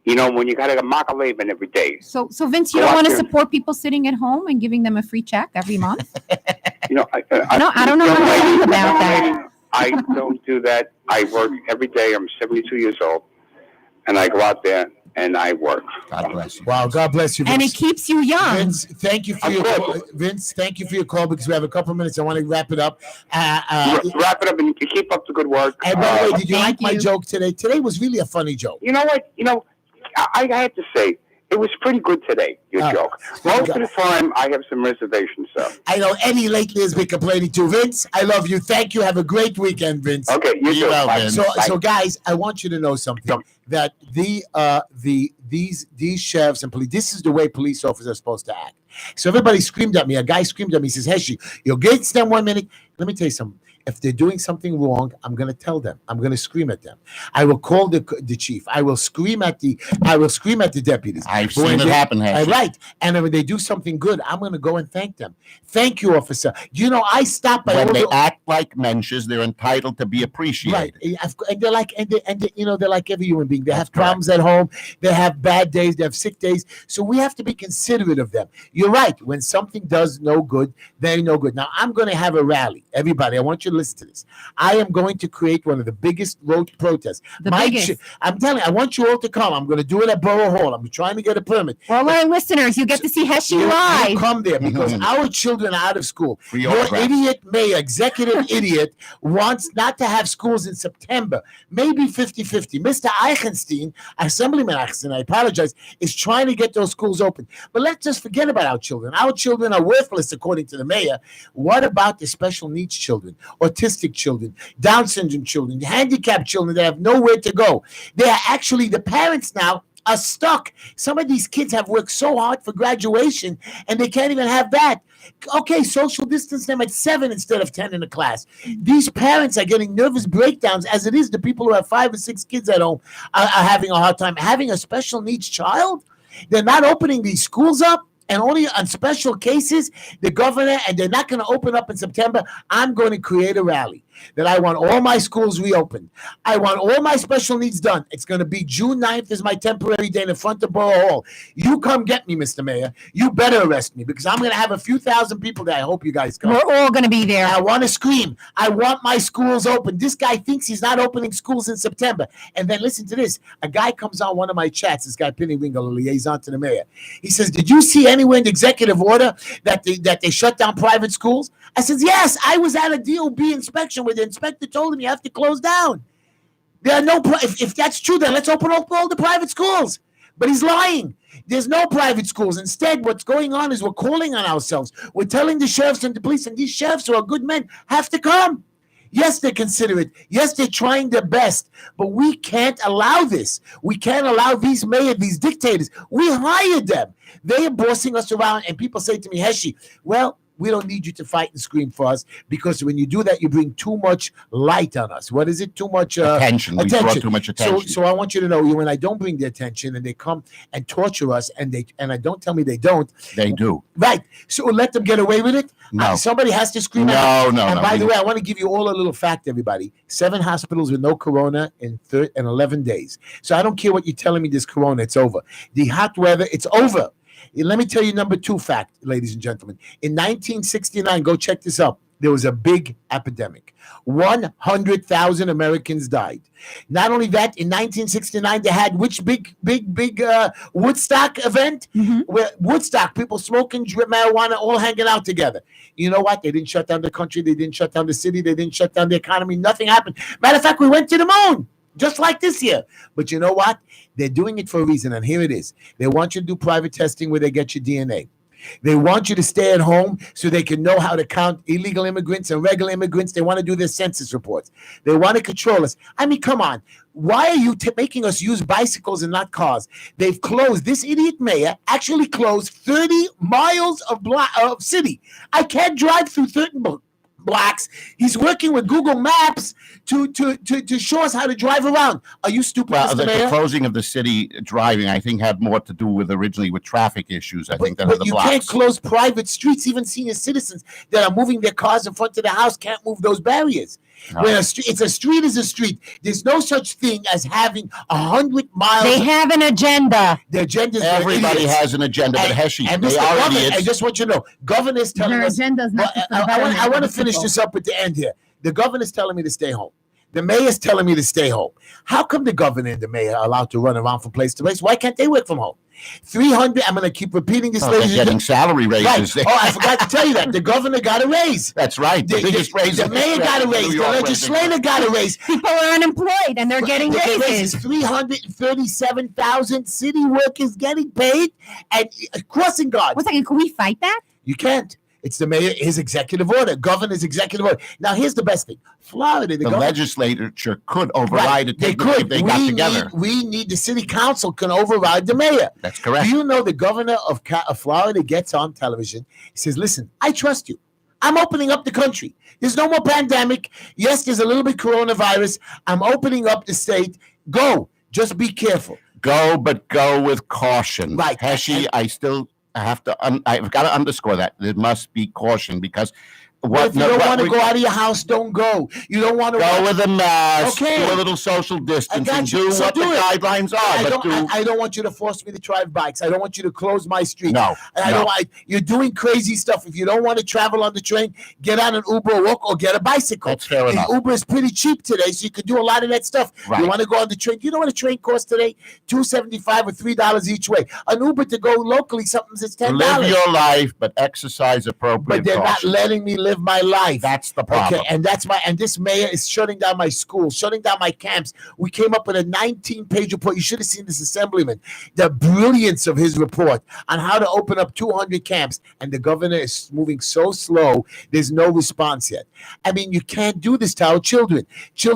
You know, when you got to Makaleben every day. So Vince, you Go don't out want to there. support people sitting at home and giving them a free check every month? You know, No, I don't know how to feel about that. I don't do that. I work every day. I'm 72 years old, and I go out there and I work. God bless you. Wow. God bless you, Vince. And it keeps you young. Vince, thank you for Of your course. call. Vince, thank you for your call because we have a couple minutes. I want to wrap it up. Wrap it up and keep up the good work. And by the way, did you like Thank my you. joke today? Today was really a funny joke. You know what? You know, I have to say, it was pretty good today, your joke. Most of the time, I have some reservations, sir. I know Eddie lately has been complaining too. Vince, I love you. Thank you. Have a great weekend, Vince. Okay, you Be too. well, Bye. Vince. So guys, I want you to know something that these sheriffs and police. This is the way police officers are supposed to act. So everybody screamed at me. A guy screamed at me. He says, "Heshy, you'll get them 1 minute." Let me tell you something. If they're doing something wrong, I'm going to tell them. I'm going to scream at them. I will call the chief. I will scream at the deputies. I've But seen when it they- happen, Heshy. Right. And when they do something good, I'm going to go and thank them. Thank you, officer. You know, I stop by When all they the- act like mensches, they're entitled to be Right, appreciated. and they're like, you know, they're like every human being. They That's have problems at home. They have bad days. They have sick days. So we have to be considerate of them. You're right. When something does no good, they're no good. Now I'm going to have a rally. Everybody, I want you to listen to this. I am going to create one of the biggest road protests. The biggest. I'm telling you, I want you all to come. I'm going to do it at Borough Hall. I'm trying to get a permit. For all our listeners, you get to see Heshy You live. come there because our children are out of school. Free Your autographs. idiot mayor, executive idiot, wants not to have schools in September. Maybe 50-50. Mr. Eichenstein, Assemblyman Eichenstein, I apologize, is trying to get those schools open. But let's just forget about our children. Our children are worthless, according to the mayor. What about the special needs children, autistic children, Down syndrome children, handicapped children that have nowhere to go? They are actually, the parents now are stuck. Some of these kids have worked so hard for graduation and they can't even have that. Okay, social distance them at 7 instead of 10 in the class. These parents are getting nervous breakdowns as it is. The people who have 5 or 6 kids at home are having a hard time. Having a special needs child, they're not opening these schools up. And only on special cases, the governor, and they're not going to open up in September. I'm going to create a rally that I want all my schools reopened. I want all my special needs done. It's going to be June 9th is my temporary day in the front of Borough Hall. You come get me, Mr. Mayor. You better arrest me because I'm going to have a few thousand people there. I hope you guys come. We're all going to be there. I want to scream. I want my schools open. This guy thinks he's not opening schools in September. And then listen to this. A guy comes on one of my chats, this guy Penny Wingle, a liaison to the mayor. He says, did you see anywhere in the executive order that they shut down private schools? I said, yes, I was at a DOB inspection where the inspector told him you have to close down. There are no, if that's true, then let's open up all the private schools. But he's lying. There's no private schools. Instead, what's going on is we're calling on ourselves. We're telling the sheriffs and the police, and these sheriffs who are good men have to come. Yes, they're considerate. Yes, they're trying their best. But we can't allow this. We can't allow these mayors, these dictators. We hired them. They are bossing us around. And people say to me, Heshy, well, we don't need you to fight and scream for us because when you do that, you bring too much light on us. What is it? Too much Attention. We brought too much So, attention. so I want you to know when I don't bring the attention and they come and torture us and I don't tell me they don't. They do. Right. So let them get away with it. No. Somebody has to scream No, out. no, And no. by the way, I want to give you all a little fact, everybody. 7 hospitals with no corona in 11 days. So I don't care what you're telling me this corona, it's over. The hot weather, it's over. Let me tell you number 2 fact, ladies and gentlemen. In 1969, go check this out. There was a big epidemic. 100,000 Americans died. Not only that, in 1969, they had which big Woodstock event? Where Woodstock, people smoking marijuana, all hanging out together. You know what? They didn't shut down the country. They didn't shut down the city. They didn't shut down the economy. Nothing happened. Matter of fact, we went to the moon. just like this year. But you know what? They're doing it for a reason, and here it is. They want you to do private testing where they get your DNA. They want you to stay at home so they can know how to count illegal immigrants and regular immigrants. They want to do their census reports. They want to control us. I mean, come on. Why are you making us use bicycles and not cars? They've closed. This idiot mayor actually closed 30 miles of city. I can't drive through 30 blocks. He's working with Google Maps to show us how to drive around. Are you stupid, Well, Mr. the Mayor? closing of the city driving, I think, had more to do with originally with traffic issues. I think than But the you blocks. can't close private streets. Even senior citizens that are moving their cars in front of the house can't move those barriers. No. When a street is a street. There's no such thing as having 100 miles. They have an agenda. The agenda is Everybody has an agenda, but Heshy, and they Mr. are Governor, idiots. I just want you to know, governor's telling Their us. agenda is not. I want to finish this up at the end here. The governor's telling me to stay home. The mayor's telling me to stay home. How come the governor and the mayor are allowed to run around from place to place? Why can't they work from home? 300. I'm going to keep repeating this. They're getting salary Right. raises. Oh, I forgot to tell you that. The governor got a raise. That's right. The biggest raise. The mayor got a raise. The legislator got a raise. People are unemployed and they're getting raises. 337,000 city workers getting paid and crossing guards. 1 second, can we fight that? You can't. It's the mayor, his executive order, governor's executive order. Now, here's the best thing. Florida, The legislature could override it. They could. If they got together. We need the city council can override the mayor. That's correct. Do you know the governor of Florida gets on television? He says, listen, I trust you. I'm opening up the country. There's no more pandemic. Yes, there's a little bit coronavirus. I'm opening up the state. Go. Just be careful. Go, but go with caution. Right. Heshy, I've got to underscore that. There must be caution because If you don't want to go out of your house, don't go. You don't want to go with a mask, Okay. do a little social distancing, got you. do So what do the it. guidelines are. I don't want you to force me to drive bikes. I don't want you to close my street. No, And I no. don't want you're doing crazy stuff. If you don't want to travel on the train, get on an Uber or walk or get a bicycle. That's fair And enough. Uber is pretty cheap today, so you can do a lot of that stuff. Right. You want to go on the train? You know what a train costs today? $2.75 or $3 each way. An Uber to go locally, something's it's $10. Live your life, but exercise appropriate But they're caution. not letting me live my life. That's the problem. Okay, and this mayor is shutting down my schools, shutting down my camps. We came up with a 19-page report. You should have seen this assemblyman. The brilliance of his report on how to open up 200 camps, and the governor is moving so slow. There's no response yet. I mean, you can't do this to our children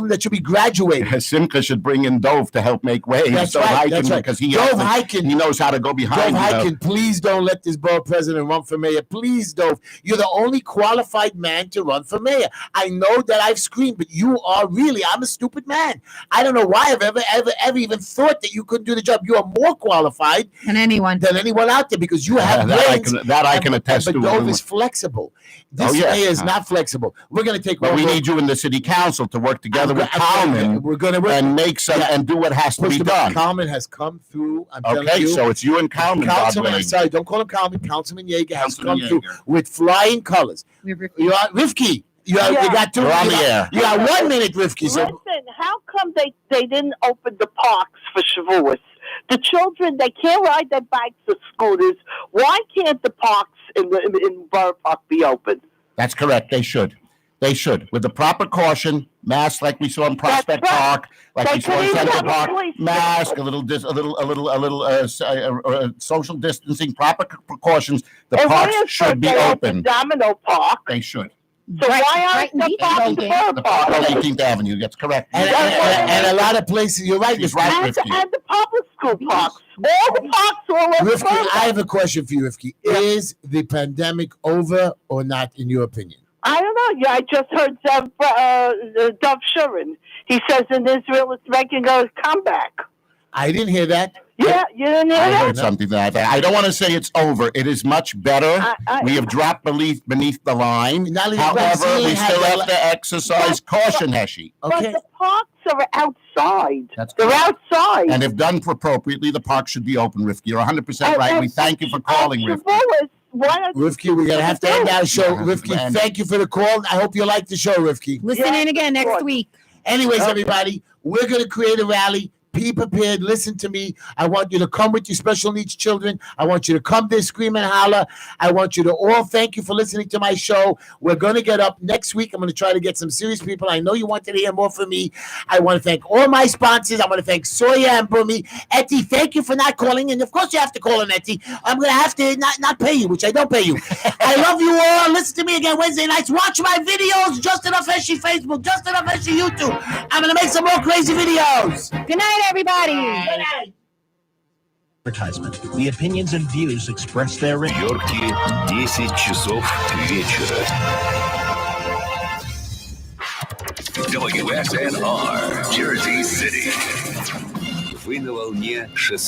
that should be graduating. Simca should bring in Dove to help make way. That's right. That's right. Because Dove Hyken. he knows how to go behind. Dove Hyken, please don't let this borough president run for mayor. Please, Dove. You're the only qualified man to run for mayor. I know that I've screamed, but you are really, I'm a stupid man. I don't know why I've ever even thought that you couldn't do the job. You are more qualified And anyone. than anyone out there because you have brains. that I can attest but to. Dove is flexible. This yeah. mayor is not flexible. We're going to take But one we vote. need you in the city council to work together with Kalman We're going to and make some and do what has to be done. Kalman has come through. I'm telling Okay, you. so it's you and Kalman. God Councilman, willing. sorry, don't call him Kalman. Councilman Yeager has Councilman come through Yeager. with flying colors. You are Rifki. You got two. You're on the air. You got 1 minute, Rifki. So Listen, how come they didn't open the parks for Shavuos? The children, they can't ride their bikes or scooters. Why can't the parks in Borough Park be open? That's correct. They should. They should, with the proper caution, mask like we saw in Prospect That's right. Park, like They we saw in could even Central have a Park. police Mask, a little social distancing, proper precautions. The And parks Williamsburg, should be they open. Domino Park. They should. So Right- why right aren't in the the parks building. in Borough The park on Park? 18th Avenue. That's correct. and a lot of places. You're right. She's Rifki. right, And Rifki. the public school parks. All the parks all over Rifki, Borough I have a question for you, Rifki. Is the pandemic over or not, in your opinion? I don't know. Yeah, I just heard Dov Shurin. He says in Israel it's making a comeback. I didn't hear that. Yeah, you didn't hear I that? heard something that I don't want to say it's over. It is much better. We have dropped beneath the line. Not even However, vaccine we had still the- have to exercise caution, Heshy. Okay. But the parks are outside. That's They're correct. outside. And if done appropriately, the park should be open, Rifki. You're 100% right. We thank you for calling, Rifki. Rifki, we're going to have to end our show. Yeah, Rifki, and- thank you for the call. I hope you like the show, Rifki. Listen in again next week. Anyways, everybody, we're going to create a rally. Be prepared. Listen to me. I want you to come with your special needs children. I want you to come there, scream and holler. I want you to all thank you for listening to my show. We're going to get up next week. I'm going to try to get some serious people. I know you wanted to hear more from me. I want to thank all my sponsors. I want to thank Sawyer and Boomy. Etty, thank you for not calling. And of course you have to call him, Etty. I'm going to have to not pay you, which I don't pay you. I love you all. Listen to me again Wednesday nights. Watch my videos. Just Enough Heshy Facebook. Just Enough Heshy YouTube. I'm going to make some more crazy videos. Good night, everybody. Good night. Advertisement. The opinions and views expressed therein. В Нью-Йорке 10 часов вечера. WSNR, Jersey City. Вы на волне 600.